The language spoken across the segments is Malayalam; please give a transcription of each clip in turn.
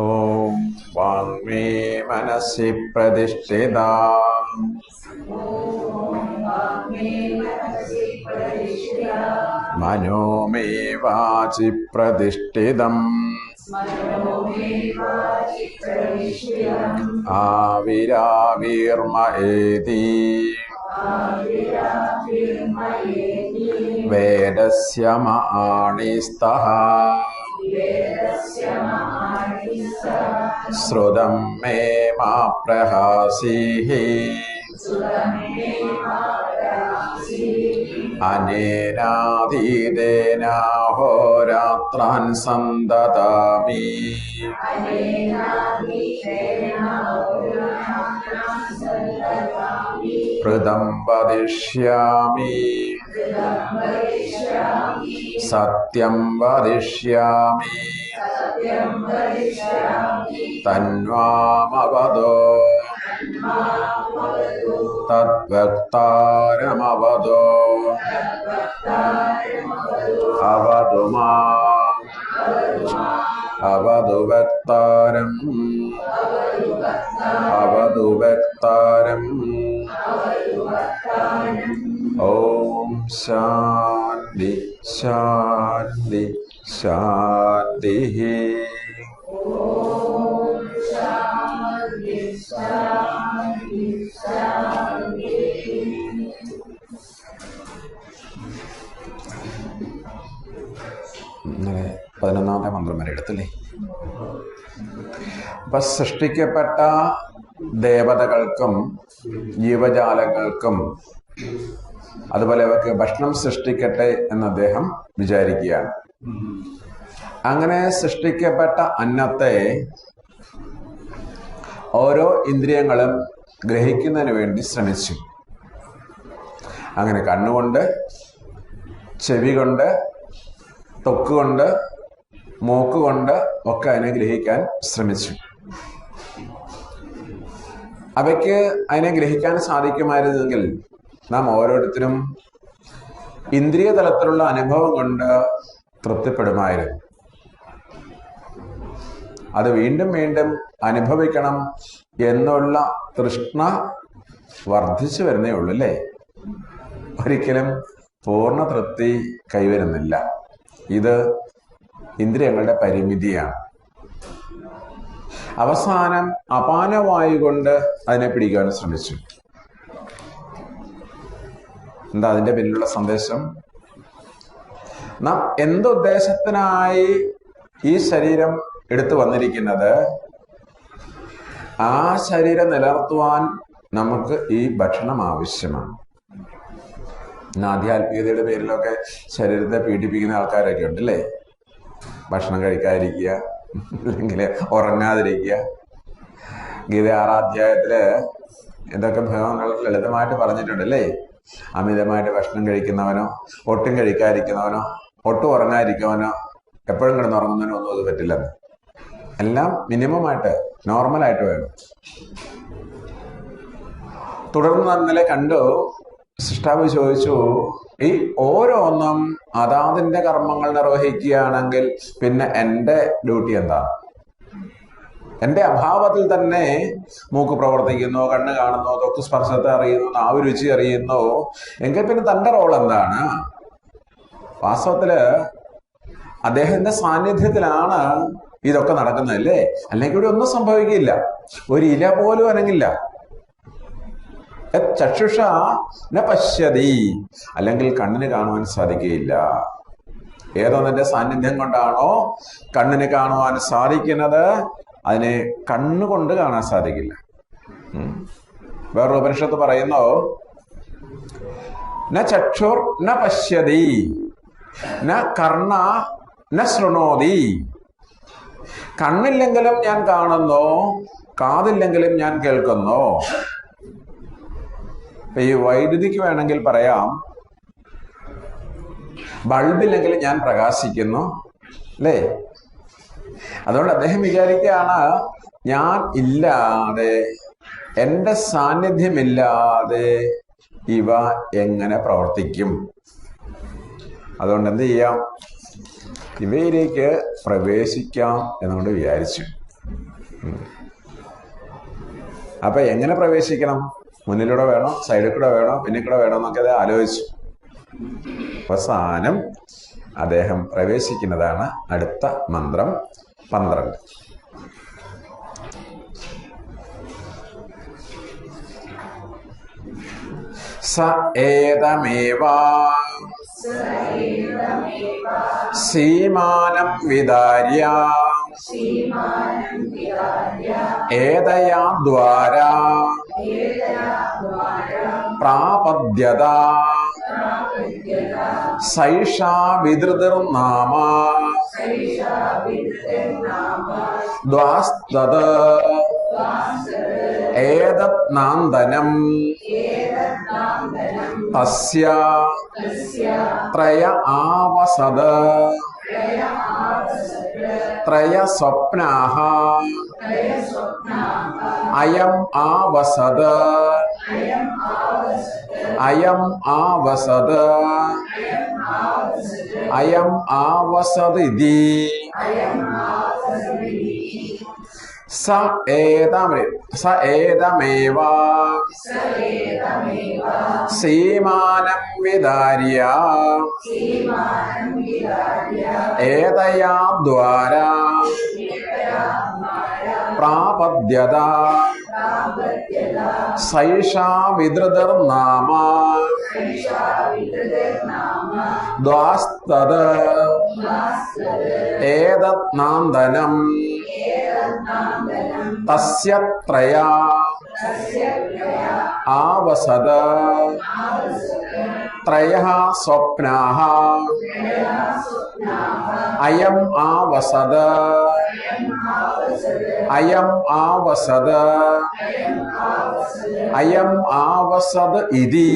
ഓം വാങ്മേ മനസ്സി പ്രതിഷ്ഠിത മനോമേ വാചി പ്രതിഷ്ഠിതം ആവിരാവിർമ ഏതി വേദസ്യ മഹാണിസ്തഃ ശ്രുതം മേ മാ പ്രഹാസീഃ അനേനാധീതേനാഹോരാത്രാൻ സന്തതാമി ഋതം വദിഷ്യാമി സത്യം വദിഷ്യാമി തന്വാമവദോ തദ്വക്താരമവദോ അവതു മാം അവതു വക്താരം അവതു വക്താരം. ഓം ശാന്തി ശാന്തി ശാന്തി. ഇന്നലെ 11ാമത്തെ മന്ത്രം വരെ എടുത്തല്ലേ. അപ്പൊ സൃഷ്ടിക്കപ്പെട്ട ദേവതകൾക്കും ജീവജാലങ്ങൾക്കും അതുപോലെ അവർക്ക് ഭക്ഷണം സൃഷ്ടിക്കട്ടെ എന്ന് അദ്ദേഹം വിചാരിക്കുകയാണ്. അങ്ങനെ സൃഷ്ടിക്കപ്പെട്ട അന്നത്തെ ഓരോ ഇന്ദ്രിയങ്ങളും ഗ്രഹിക്കുന്നതിന് വേണ്ടി ശ്രമിച്ചു. അങ്ങനെ കണ്ണുകൊണ്ട്, ചെവി കൊണ്ട്, ത്വക്കുകൊണ്ട്, മൂക്കുകൊണ്ട് ഒക്കെ അതിനെ ഗ്രഹിക്കാൻ ശ്രമിച്ചു. അവയ്ക്ക് അതിനെ ഗ്രഹിക്കാൻ സാധിക്കുമായിരുന്നെങ്കിൽ നാം ഓരോരുത്തരും ഇന്ദ്രിയ തലത്തിലുള്ള അനുഭവം കൊണ്ട് തൃപ്തിപ്പെടുമായിരുന്നു. അത് വീണ്ടും വീണ്ടും അനുഭവിക്കണം എന്നുള്ള തൃഷ്ണ വർദ്ധിച്ചു വരുന്നേ ഉള്ളൂ അല്ലേ. ഒരിക്കലും പൂർണ്ണ തൃപ്തി കൈവരുന്നില്ല. ഇത് ഇന്ദ്രിയങ്ങളുടെ പരിമിതിയാണ്. അവസാനം അപാനവായു കൊണ്ട് അതിനെ പിടിക്കാൻ ശ്രമിച്ചു. എന്താ അതിന്റെ പിന്നിലുള്ള സന്ദേശം? നാം എന്തുദ്ദേശത്തിനായി ഈ ശരീരം എടുത്തു വന്നിരിക്കുന്നത്, ആ ശരീരം നിലനിർത്തുവാൻ നമുക്ക് ഈ ഭക്ഷണം ആവശ്യമാണ്. ആധ്യാത്മികതയുടെ പേരിലൊക്കെ ശരീരത്തെ പീഡിപ്പിക്കുന്ന ആൾക്കാരൊക്കെ ഉണ്ട് അല്ലേ. ഭക്ഷണം കഴിക്കാതിരിക്കുക, അല്ലെങ്കിൽ ഉറങ്ങാതിരിക്കുക. ഗീത 6ാം അധ്യായത്തില് എന്തൊക്കെ ഭഗവാൻ ലളിതമായിട്ട് പറഞ്ഞിട്ടുണ്ടല്ലേ. അമിതമായിട്ട് ഭക്ഷണം കഴിക്കുന്നവനോ, ഒട്ടും കഴിക്കാതിരിക്കുന്നവനോ, ഒട്ടും ഉറങ്ങാതിരിക്കുന്നവനോ, എപ്പോഴും കിടന്നുറങ്ങുന്നവനോ ഒന്നും അത് പറ്റില്ലെന്ന്. എല്ലാം മിനിമമായിട്ട് നോർമലായിട്ട് വേണം. തുടർന്ന് ഇന്നലെ കണ്ടു, സൃഷ്ടാവ് ചോദിച്ചു, ഈ ഓരോന്നും അതാതിന്റെ കർമ്മങ്ങൾ നിർവഹിക്കുകയാണെങ്കിൽ പിന്നെ എൻ്റെ ഡ്യൂട്ടി എന്താ? എൻ്റെ അഭാവത്തിൽ തന്നെ മൂക്ക് പ്രവർത്തിക്കുന്നു, കണ്ണ് കാണുന്നു, ത്വക്ക് സ്പർശത്തെ അറിയുന്നു, നാവ് രുചി അറിയുന്നു, എങ്കിൽ പിന്നെ തൻ്റെ റോൾ എന്താണ്? വാസ്തവത്തില് അദ്ദേഹത്തിന്റെ സാന്നിധ്യത്തിലാണ് ഇതൊക്കെ നടക്കുന്നതല്ലേ. അല്ലെങ്കിൽ ഇവിടെ ഒന്നും സംഭവിക്കില്ല. ഒരു ഇല പോലും അനങ്ങില്ല. ചക്ഷുഷ ന പശ്യതി, അല്ലെങ്കിൽ കണ്ണിന് കാണുവാൻ സാധിക്കുകയില്ല. ഏതൊന്നിന്റെ സാന്നിധ്യം കൊണ്ടാണോ കണ്ണിന് കാണുവാൻ സാധിക്കുന്നത്, അതിനെ കണ്ണുകൊണ്ട് കാണാൻ സാധിക്കില്ല. വേറൊരു ഉപനിഷത്ത് പറയുന്നു, ന ചക്ഷുർ ന പശ്യതി, ന കർണ ന ശൃണോതി. കണ്ണില്ലെങ്കിലും ഞാൻ കാണുന്നു, കാതില്ലെങ്കിലും ഞാൻ കേൾക്കുന്നു. ഈ വൈദ്യുതിക്ക് വേണമെങ്കിൽ പറയാം, ബൾബില്ലെങ്കിൽ ഞാൻ പ്രകാശിക്കുന്നു അല്ലേ. അതുകൊണ്ട് അദ്ദേഹം വിചാരിക്കുകയാണ്, ഞാൻ ഇല്ലാതെ, എൻ്റെ സാന്നിധ്യമില്ലാതെ ഇവ എങ്ങനെ പ്രവർത്തിക്കും? അതുകൊണ്ട് എന്ത് ചെയ്യാം, ഇവയിലേക്ക് പ്രവേശിക്കാം എന്നുകൊണ്ട് വിചാരിച്ചു. അപ്പൊ എങ്ങനെ പ്രവേശിക്കണം? മുന്നിലൂടെ വേണോ, സൈഡിൽ കൂടെ വേണോ, പിന്നിൽ കൂടെ വേണോ എന്നൊക്കെ അത് ആലോചിച്ചു. അവസാനം അദ്ദേഹം പ്രവേശിക്കുന്നതാണ് അടുത്ത മന്ത്രം 12. സ ഏതമേവാ സീമാനം വിദാര്യ ഏതയാ ദ്വാരാ പ്രാപദ്യത സൈഷാ വിധൃതിർനാമ ദ്വാസ്തത് ഏതത് നാന്ദനം തസ്യ ത്രയ ആവസദ ത്രയ സ്വപ്നാഃ അയം ആവസദ അയം ആവസദ അയം ആവസദിതി സ ഏതമേവ സീമാനം വിദാര്യ ഏതയാ ദ്വാരാ പ്രാപദ്യത സൈഷാ വിധൃതിർനാമ ദ്വാസ്തത് ഏതത് നാന്ദനം തസ്യ ത്രയ ആവസദ ത്രയഃ സ്വപ്നാഃ അയം ആവസദ അയം ആവസദ അയം ആവസദ് ഇതി.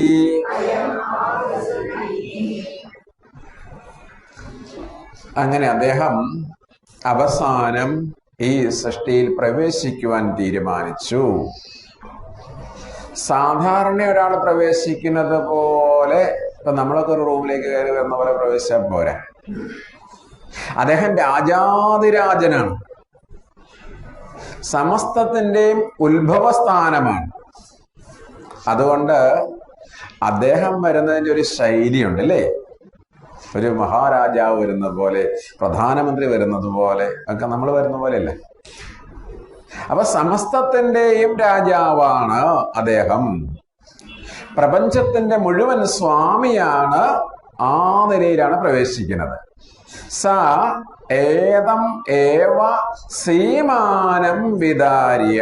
അങ്ങനെ അദ്ദേഹം അവസാനം ഈ സൃഷ്ടിയിൽ പ്രവേശിക്കുവാൻ തീരുമാനിച്ചു. സാധാരണ ഒരാൾ പ്രവേശിക്കുന്നത് പോലെ ഇപ്പൊ നമ്മളൊക്കെ ഒരു റൂമിലേക്ക് കയറി വരുന്ന പോലെ പ്രവേശിച്ചാൽ പോരാ. അദ്ദേഹം രാജാതിരാജനാണ്, സമസ്തത്തിന്റെയും ഉത്ഭവസ്ഥാനമാണ്. അതുകൊണ്ട് അദ്ദേഹം വരുന്നതിന്റെ ഒരു ശൈലിയുണ്ട് അല്ലേ? ഒരു മഹാരാജാവ് വരുന്നത് പോലെ, പ്രധാനമന്ത്രി വരുന്നത് പോലെ ഒക്കെ നമ്മൾ വരുന്ന പോലെയല്ല. അപ്പൊ സമസ്തത്തിന്റെയും രാജാവാണ് അദ്ദേഹം, പ്രപഞ്ചത്തിന്റെ മുഴുവൻ സ്വാമിയാണ്. ആ നിലയിലാണ് പ്രവേശിക്കുന്നത്. സ ഏതം ഏവ സീമാനം വിദാര്യ.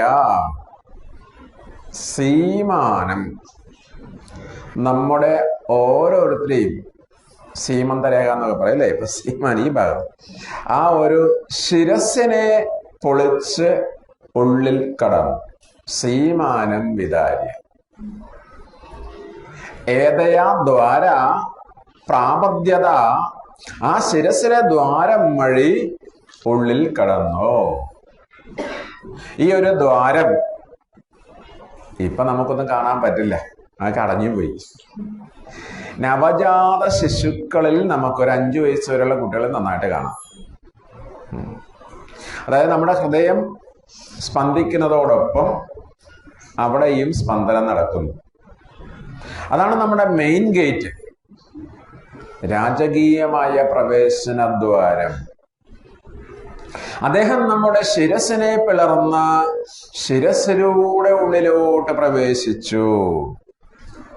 സീമാനം നമ്മുടെ ഓരോരുത്തരെയും സീമന്തരേഖ എന്നൊക്കെ പറയും അല്ലേ? ഇപ്പൊ സീമാൻ ഈ ഭാഗം, ആ ഒരു ശിരസിനെ പൊളിച്ച് ഉള്ളിൽ കടന്നു. സീമാനം വിദാര്യ ഏതയാ ദ്വാര പ്രാപദ്യത. ആ ശിരസിലെ ദ്വാരം വഴി ഉള്ളിൽ കടന്നു. ഈ ഒരു ദ്വാരം ഇപ്പൊ നമുക്കൊന്നും കാണാൻ പറ്റില്ല, അതൊക്കെ അടഞ്ഞു പോയി. നവജാത ശിശുക്കളിൽ നമുക്കൊരു 5 വയസ്സ് വരെയുള്ള കുട്ടികളെ നന്നായിട്ട് കാണാം. അതായത് നമ്മുടെ ഹൃദയം സ്പന്ദിക്കുന്നതോടൊപ്പം അവിടെയും സ്പന്ദനം നടക്കുന്നു. അതാണ് നമ്മുടെ മെയിൻ ഗേറ്റ്, രാജകീയമായ പ്രവേശനദ്വാരം. അദ്ദേഹം നമ്മുടെ ശിരസിനെ പിളർന്ന ശിരസിലൂടെ ഉള്ളിലോട്ട് പ്രവേശിച്ചു,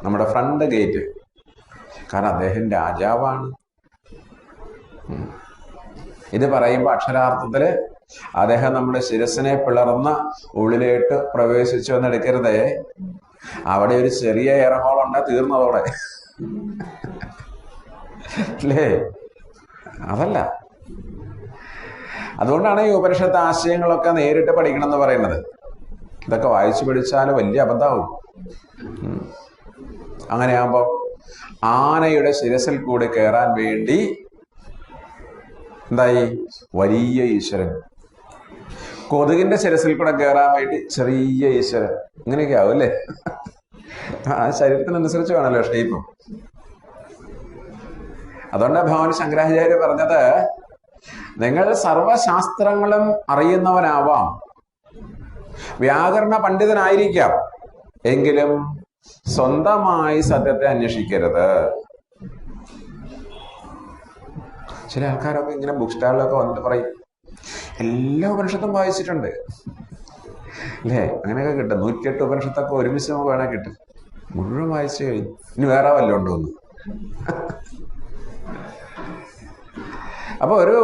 നമ്മുടെ ഫ്രണ്ട് ഗേറ്റ്. കാരണം അദ്ദേഹം രാജാവാണ്. ഇത് പറയുമ്പോൾ അക്ഷരാർത്ഥത്തില് അദ്ദേഹം നമ്മുടെ ശിരസിനെ പിളർന്ന ഉള്ളിലേട്ട് പ്രവേശിച്ചു എന്ന് എടുക്കരുതേ. അവിടെ ഒരു ചെറിയ എയർഹോളുണ്ട്, തീർന്നതോടെ അല്ലേ? അതല്ല. അതുകൊണ്ടാണ് ഈ ഉപനിഷത്ത് ആശയങ്ങളൊക്കെ നേരിട്ട് പഠിക്കണം എന്ന് പറയുന്നത്. ഇതൊക്കെ വായിച്ചു പഠിച്ചാൽ വലിയ അബദ്ധമാവും. അങ്ങനെയാകുമ്പോൾ ആനയുടെ ശിരസിൽ കൂടി കയറാൻ വേണ്ടി എന്തായി? വലിയ ഈശ്വരൻ. കൊതുകിന്റെ ശിരസിൽ കൂടെ കയറാൻ വേണ്ടി ചെറിയ ഈശ്വരൻ. ഇങ്ങനെയൊക്കെ ആവും അല്ലേ? ആ ശരീരത്തിനനുസരിച്ച് വേണമല്ലോ ഷേപ്പ്. അതുകൊണ്ട് ഭഗവാൻ ശങ്കരാചാര്യ പറഞ്ഞത്, നിങ്ങൾ സർവശാസ്ത്രങ്ങളും അറിയുന്നവനാവാം, വ്യാകരണ പണ്ഡിതനായിരിക്കാം, എങ്കിലും സ്വന്തമായി സത്യത്തെ അന്വേഷിക്കരുത്. ചില ആൾക്കാരൊക്കെ ഇങ്ങനെ ബുക്ക് സ്റ്റാളിലൊക്കെ വന്നിട്ട് പറയും, എല്ലാ ഉപനിഷത്തും വായിച്ചിട്ടുണ്ട് അല്ലേ, അങ്ങനെയൊക്കെ കിട്ടും. 108 ഉപനിഷത്തൊക്കെ ഒരുമിച്ച് നമുക്ക് വേണേൽ കിട്ടും. മുഴുവൻ വായിച്ചു കഴിഞ്ഞു, ഇനി വേറെ വല്ലതും ഉണ്ടോന്ന്. അപ്പൊ ഒരു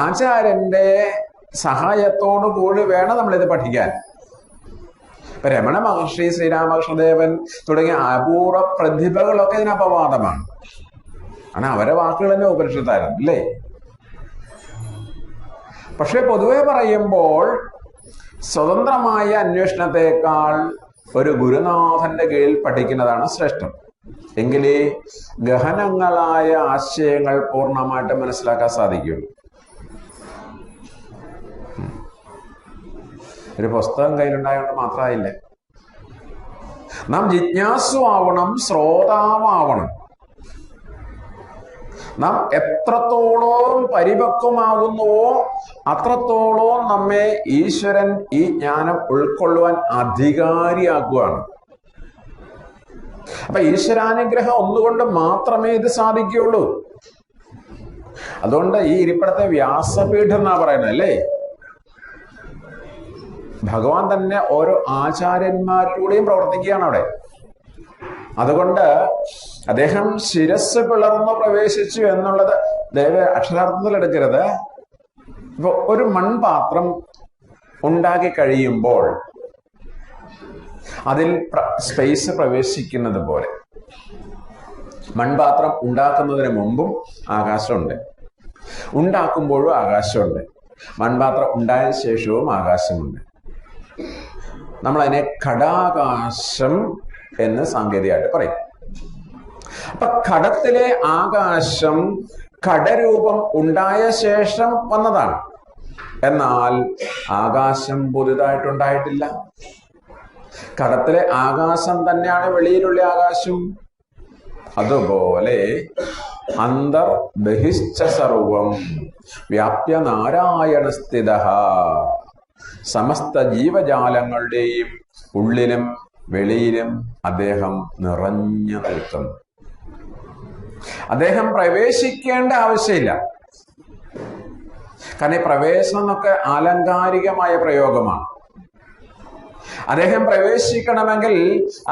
ആചാര്യന്റെ സഹായത്തോടു കൂടി വേണം നമ്മളിത് പഠിക്കാൻ. ഇപ്പൊ രമണ മഹർഷി, ശ്രീരാമകൃഷ്ണദേവൻ തുടങ്ങിയ അപൂർവ പ്രതിഭകളൊക്കെ ഇതിന് അപവാദമാണ്. കാരണം അവരെ വാക്കുകൾ തന്നെ ഉപനിഷത്തായിരുന്നു അല്ലേ. പക്ഷെ പൊതുവെ പറയുമ്പോൾ സ്വതന്ത്രമായ അന്വേഷണത്തെക്കാൾ ഒരു ഗുരുനാഥന്റെ കീഴിൽ പഠിക്കുന്നതാണ് ശ്രേഷ്ഠം. എങ്കിലേ ഗഹനങ്ങളായ ആശയങ്ങൾ പൂർണ്ണമായിട്ട് മനസ്സിലാക്കാൻ സാധിക്കുള്ളൂ. ഒരു പുസ്തകം കയ്യിലുണ്ടായതുകൊണ്ട് മാത്രമായില്ല. നാം ജിജ്ഞാസു ആവണം, ശ്രോതാവണം. നാം എത്രത്തോളം പരിപക്വമാകുന്നുവോ അത്രത്തോളം നമ്മെ ഈശ്വരൻ ഈ ജ്ഞാനം ഉൾക്കൊള്ളുവാൻ അധികാരിയാക്കുകയാണ്. അപ്പൊ ഈശ്വരാനുഗ്രഹം ഒന്നുകൊണ്ട് മാത്രമേ ഇത് സാധിക്കുകയുള്ളൂ. അതുകൊണ്ട് ഈ ഇരിപ്പിടത്തെ വ്യാസപീഠം എന്നാ പറയുന്നത് അല്ലേ. ഭഗവാൻ തന്നെ ഓരോ ആചാര്യന്മാരിലൂടെയും പ്രവർത്തിക്കുകയാണ് അവിടെ. അതുകൊണ്ട് അദ്ദേഹം ശിരസ് പിളർന്നു പ്രവേശിച്ചു എന്നുള്ളത് ദയവ് അക്ഷരാർത്ഥത്തിൽ എടുക്കരുത്. ഇപ്പൊ ഒരു മൺപാത്രം ഉണ്ടാക്കി കഴിയുമ്പോൾ അതിൽ സ്പേസ് പ്രവേശിക്കുന്നത് പോലെ മൺപാത്രം ഉണ്ടാക്കുന്നതിന് മുമ്പും ആകാശമുണ്ട്, ഉണ്ടാക്കുമ്പോഴും ആകാശമുണ്ട്, മൺപാത്രം ഉണ്ടായതിനു ശേഷവും ആകാശമുണ്ട്. നമ്മളതിനെ ഘടാകാശം എന്ന് സാങ്കേതികമായിട്ട് പറയും. അപ്പൊ ഘടത്തിലെ ആകാശം ഘടരൂപം ഉണ്ടായ ശേഷം വന്നതാണ്. എന്നാൽ ആകാശം പുതുതായിട്ടുണ്ടായിട്ടില്ല. ഘടത്തിലെ ആകാശം തന്നെയാണ് വെളിയിലുള്ള ആകാശവും. അതുപോലെ അന്തർ ബഹിശ്ച സർവം വ്യാപ്യ നാരായണ സ്ഥിതഃ, സമസ്ത ജീവജാലങ്ങളുടെയും ഉള്ളിലും വെളിയിലും അദ്ദേഹം നിറഞ്ഞു നിൽക്കുന്നു. അദ്ദേഹം പ്രവേശിക്കേണ്ട ആവശ്യമില്ല. കാരണം ഈ പ്രവേശനം എന്നൊക്കെ ആലങ്കാരികമായ പ്രയോഗമാണ്. അദ്ദേഹം പ്രവേശിക്കണമെങ്കിൽ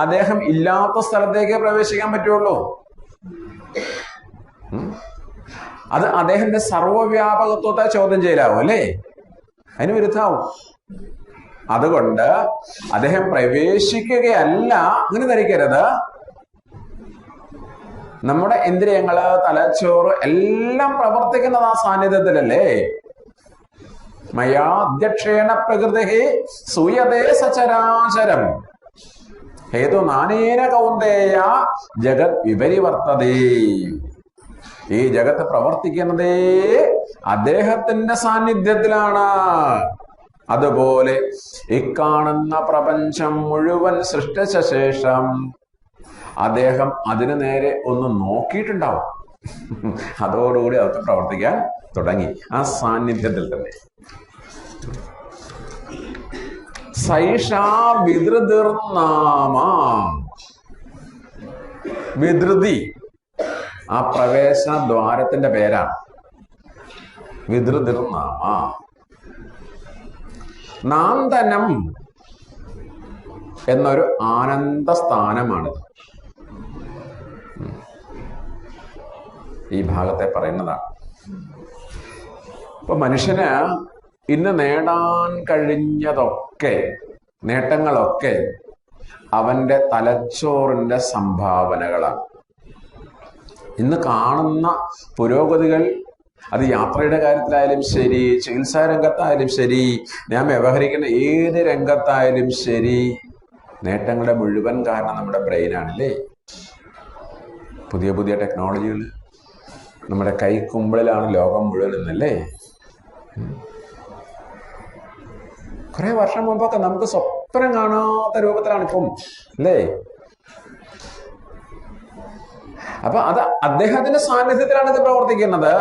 അദ്ദേഹം ഇല്ലാത്ത സ്ഥലത്തേക്ക് പ്രവേശിക്കാൻ പറ്റുള്ളൂ. അത് അദ്ദേഹത്തിന്റെ സർവവ്യാപകത്വത്തെ ചോദ്യം ചെയ്യലാവും അല്ലേ, അതിന് വിരുദ്ധാവും. അതുകൊണ്ട് അദ്ദേഹം പ്രവേശിക്കുകയല്ല, അങ്ങനെ ധരിക്കരുത്. നമ്മുടെ ഇന്ദ്രിയങ്ങള്, തലച്ചോറ് എല്ലാം പ്രവർത്തിക്കുന്നത് ആ സാന്നിധ്യത്തിലല്ലേ. മയാധ്യക്ഷേണ പ്രകൃതി സൂയതേ സചരാചരം ഹേതു നാനേന കൗന്ദേയ ജഗത് വിപരിവർത്തതേ. ഈ ജഗത്ത് പ്രവർത്തിക്കുന്നതേ അദ്ദേഹത്തിന്റെ സാന്നിധ്യത്തിലാണ്. അതുപോലെ ഇക്കാണുന്ന പ്രപഞ്ചം മുഴുവൻ സൃഷ്ടിച്ച ശേഷം അദ്ദേഹം അതിനു നേരെ ഒന്ന് നോക്കിയിട്ടുണ്ടാവും. അതോടുകൂടി അതൊക്കെ പ്രവർത്തിക്കാൻ തുടങ്ങി ആ സാന്നിധ്യത്തിൽ തന്നെ. സൈഷാ വിധൃതിർനാമ, വിധൃതി ആ പ്രവേശന ദ്വാരത്തിന്റെ പേരാണ്. വിധൃതിർനാമ. നാന്തനം എന്നൊരു ആനന്ദ സ്ഥാനമാണിത്. ഈ ഭാഗത്തെ പറയുന്നതാണ്. ഇപ്പൊ മനുഷ്യന് ഇന്ന് നേടാൻ കഴിഞ്ഞതൊക്കെ, നേട്ടങ്ങളൊക്കെ അവന്റെ തലച്ചോറിന്റെ സംഭാവനകളാണ്. ഇന്ന് കാണുന്ന പുരോഗതികൾ, അത് യാത്രയുടെ കാര്യത്തിലായാലും ശരി, ചികിത്സാ രംഗത്തായാലും ശരി, ഞാൻ വ്യവഹരിക്കുന്ന ഏത് രംഗത്തായാലും ശരി, നേട്ടങ്ങളുടെ മുഴുവൻ കാരണം നമ്മുടെ ബ്രെയിനാണല്ലേ. പുതിയ പുതിയ ടെക്നോളജികൾ നമ്മുടെ കൈക്കുമ്പിളിലാണ് ലോകം മുഴുവൻ എന്നല്ലേ. കുറെ വർഷം മുമ്പൊക്കെ നമുക്ക് സ്വപ്നം കാണാത്ത രൂപത്തിലാണ് ഇപ്പം അല്ലേ. അപ്പൊ അത് അദ്ദേഹത്തിന്റെ സാന്നിധ്യത്തിലാണ് ഇത് പ്രവർത്തിക്കുന്നത്.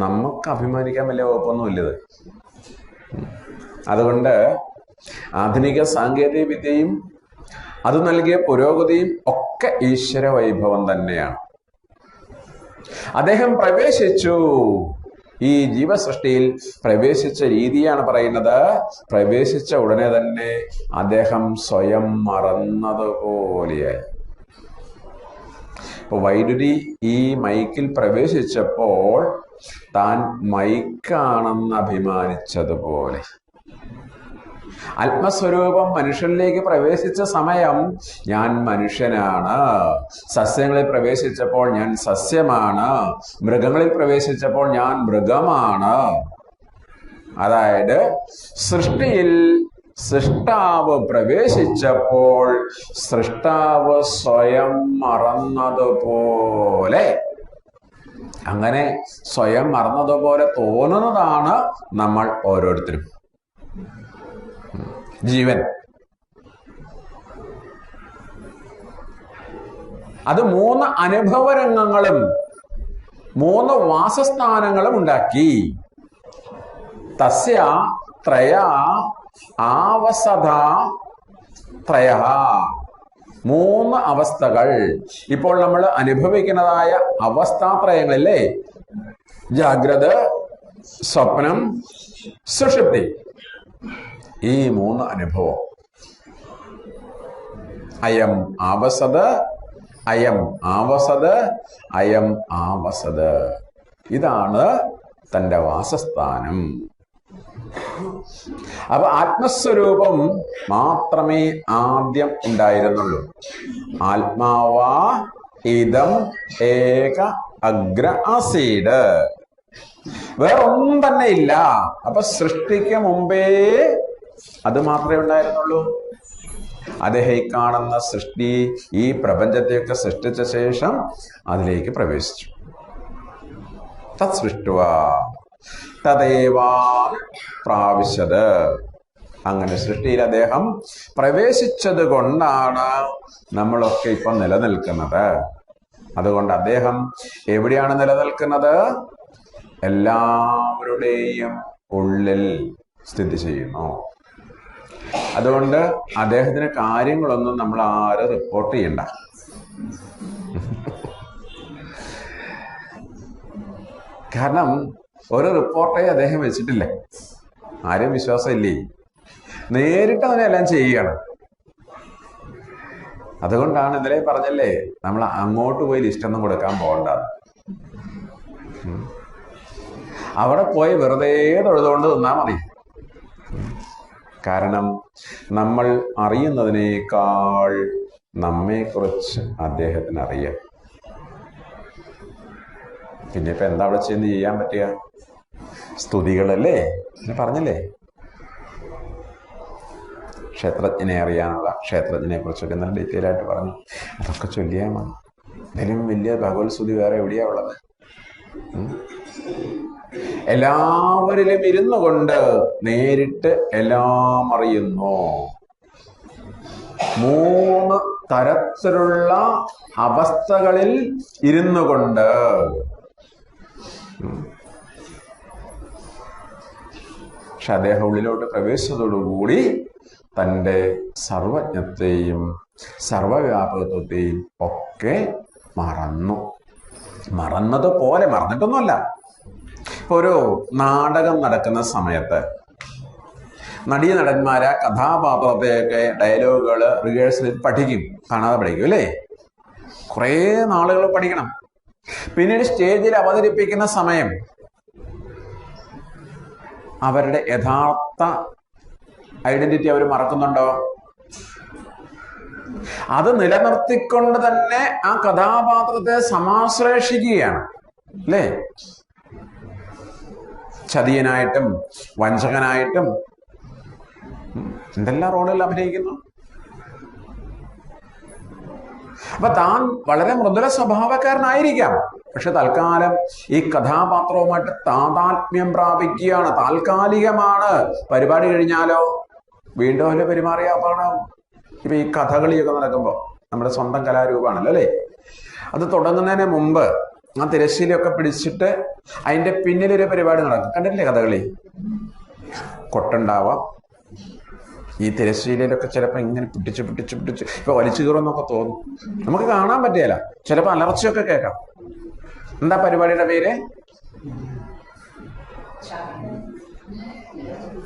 നമുക്ക് അഭിമാനിക്കാൻ വലിയ കുഴപ്പമൊന്നുമില്ല ഇത്. അതുകൊണ്ട് ആധുനിക സാങ്കേതിക വിദ്യയും അത് നൽകിയ പുരോഗതിയും ഒക്കെ ഈശ്വര വൈഭവം തന്നെയാണ്. അദ്ദേഹം പ്രവേശിച്ചു, ഈ ജീവസൃഷ്ടിയിൽ പ്രവേശിച്ച രീതിയാണ് പറയുന്നത്. പ്രവേശിച്ച ഉടനെ തന്നെ അദ്ദേഹം സ്വയം മറന്നതുപോലെയായി. ഇപ്പൊ വൈദ്യുതി ഈ മൈക്കിൽ പ്രവേശിച്ചപ്പോൾ താൻ മൈക്കാണെന്ന് അഭിമാനിച്ചതുപോലെ, ആത്മസ്വരൂപം മനുഷ്യനിലേക്ക് പ്രവേശിച്ച സമയം ഞാൻ മനുഷ്യനാണ്, സസ്യങ്ങളിൽ പ്രവേശിച്ചപ്പോൾ ഞാൻ സസ്യമാണ്, മൃഗങ്ങളിൽ പ്രവേശിച്ചപ്പോൾ ഞാൻ മൃഗമാണ്. അതായത് സൃഷ്ടിയിൽ സൃഷ്ടാവ് പ്രവേശിച്ചപ്പോൾ സൃഷ്ടാവ് സ്വയം മറന്നതുപോലെ, അങ്ങനെ സ്വയം മറന്നതുപോലെ തോന്നുന്നതാണ് നമ്മൾ ഓരോരുത്തരും. ജീവൻ അത് 3 അനുഭവരംഗങ്ങളും 3 വാസസ്ഥാനങ്ങളും ഉണ്ടാക്കി. തസ്യ ത്രയ ആവസത ത്രയ, 3 അവസ്ഥകൾ. ഇപ്പോൾ നമ്മൾ അനുഭവിക്കുന്നതായ അവസ്ഥാത്രയങ്ങളല്ലേ, ജാഗ്രത, സ്വപ്നം, സുഷുപ്തി. ഈ 3 അനുഭവം, അയം ആവസത്, അയം ആവസത്, അയം ആവസത്, ഇതാണ് തന്റെ വാസസ്ഥാനം. അപ്പൊ ആത്മസ്വരൂപം മാത്രമേ ആദ്യം ഉണ്ടായിരുന്നുള്ളൂ. ആത്മാവാ ഇതം ഏക അഗ്ര ആസീഡ്, വേറൊന്നും തന്നെ ഇല്ല. അപ്പൊ സൃഷ്ടിക്ക് മുമ്പേ അത് മാത്രമേ ഉണ്ടായിരുന്നുള്ളൂ. അദ്ദേഹം ഈ കാണുന്ന സൃഷ്ടി, ഈ പ്രപഞ്ചത്തെയൊക്കെ സൃഷ്ടിച്ച ശേഷം അതിലേക്ക് പ്രവേശിച്ചു. തത് സൃഷ്ടുവാ തദേവാ പ്രാവശ്യത്. അങ്ങനെ സൃഷ്ടിയിൽ അദ്ദേഹം പ്രവേശിച്ചത് കൊണ്ടാണ് നമ്മളൊക്കെ ഇപ്പൊ നിലനിൽക്കുന്നത്. അതുകൊണ്ട് അദ്ദേഹം എവിടെയാണ് നിലനിൽക്കുന്നത്? എല്ലാവരുടെയും ഉള്ളിൽ സ്ഥിതി ചെയ്യുന്നു. അതുകൊണ്ട് അദ്ദേഹത്തിന് കാര്യങ്ങളൊന്നും നമ്മൾ ആരും റിപ്പോർട്ട് ചെയ്യണ്ട. കാരണം ഒരു റിപ്പോർട്ടേ അദ്ദേഹം വെച്ചിട്ടില്ലേ, ആരും വിശ്വാസമില്ലേ, നേരിട്ട് അതിനെല്ലാം ചെയ്യുകയാണ്. അതുകൊണ്ടാണ് ഇന്നലെ പറഞ്ഞല്ലേ, നമ്മൾ അങ്ങോട്ട് പോയി ലിസ്റ്റൊന്നും കൊടുക്കാൻ പോകണ്ട. അവിടെ പോയി വെറുതെ തൊഴുതുകൊണ്ട് നിന്നാൽ മതി. കാരണം നമ്മൾ അറിയുന്നതിനേക്കാൾ നമ്മെക്കുറിച്ച് അദ്ദേഹത്തിന് അറിയാം. പിന്നെ ഇപ്പൊ എന്താ അവിടെ ചെന്ന് ചെയ്യാൻ പറ്റുക? സ്തുതികളല്ലേ, പറഞ്ഞില്ലേ, ക്ഷേത്രജ്ഞനെ അറിയാനുള്ള, ക്ഷേത്രജ്ഞനെ കുറിച്ചൊക്കെ നല്ല ഡീറ്റെയിൽ ആയിട്ട് പറഞ്ഞു. അതൊക്കെ ചൊല്ലിയാൽ മതി. ഇതിലും വലിയ ഭഗവത് സ്തുതി വേറെ എവിടെയാ ഉള്ളത്? എല്ലാവരിലും ഇരുന്നു കൊണ്ട് നേരിട്ട് എല്ലാം അറിയുന്നു. 3 തരത്തിലുള്ള അവസ്ഥകളിൽ ഇരുന്നു കൊണ്ട്. പക്ഷെ അദ്ദേഹം ഉള്ളിലോട്ട് പ്രവേശിച്ചതോടുകൂടി തൻ്റെ സർവജ്ഞത്തെയും സർവവ്യാപകത്വത്തെയും ഒക്കെ മറന്നു. മറന്നതുപോലെ, മറന്നിട്ടൊന്നുമല്ല. ഒരു നാടകം നടക്കുന്ന സമയത്ത് നടീനടന്മാരെ കഥാപാത്രത്തെയൊക്കെ ഡയലോഗുകൾ റിഹേഴ്സലിൽ പഠിക്കും, കാണാതെ പഠിക്കും അല്ലേ? കുറേ നാളുകൾ പഠിക്കണം. പിന്നീട് സ്റ്റേജിൽ അവതരിപ്പിക്കുന്ന സമയം അവരുടെ യഥാർത്ഥ ഐഡന്റിറ്റി അവർ മറക്കുന്നുണ്ടോ? അത് നിലനിർത്തിക്കൊണ്ട് തന്നെ ആ കഥാപാത്രത്തെ സമാശ്ലേഷിക്കുകയാണ് അല്ലേ? ചതിയനായിട്ടും വഞ്ചകനായിട്ടും എന്തെല്ലാം റോളുകൾ അഭിനയിക്കുന്നു. അപ്പൊ താൻ വളരെ മൃദുല സ്വഭാവക്കാരനായിരിക്കാം, പക്ഷെ തൽക്കാലം ഈ കഥാപാത്രവുമായിട്ട് താതാത്മ്യം പ്രാപിക്കുകയാണ്. താൽക്കാലികമാണ്. പരിപാടി കഴിഞ്ഞാലോ വീണ്ടും അതിൽ പെരുമാറിയാപ്പാണ്. ഇപ്പൊ ഈ കഥകളിയൊക്കെ നടക്കുമ്പോ നമ്മുടെ സ്വന്തം കലാരൂപമാണല്ലോ അല്ലേ. അത് തുടങ്ങുന്നതിന് മുമ്പ് ആ തിരശ്ശീലയൊക്കെ പിടിച്ചിട്ട് അതിന്റെ പിന്നിലൊരു പരിപാടി നടക്കും. കണ്ടിട്ടില്ലേ കഥകളി? കൊട്ടുണ്ടാവാം. ഈ തിരശ്ശീലയിലൊക്കെ ചിലപ്പോൾ ഇങ്ങനെ പിടിച്ച് ഇപ്പൊ വലിച്ചു കീറുമെന്നൊക്കെ തോന്നും. നമുക്ക് കാണാൻ പറ്റിയല്ല. ചിലപ്പോൾ അലർച്ചയൊക്കെ കേൾക്കാം. എന്താ പരിപാടിയുടെ പേര്?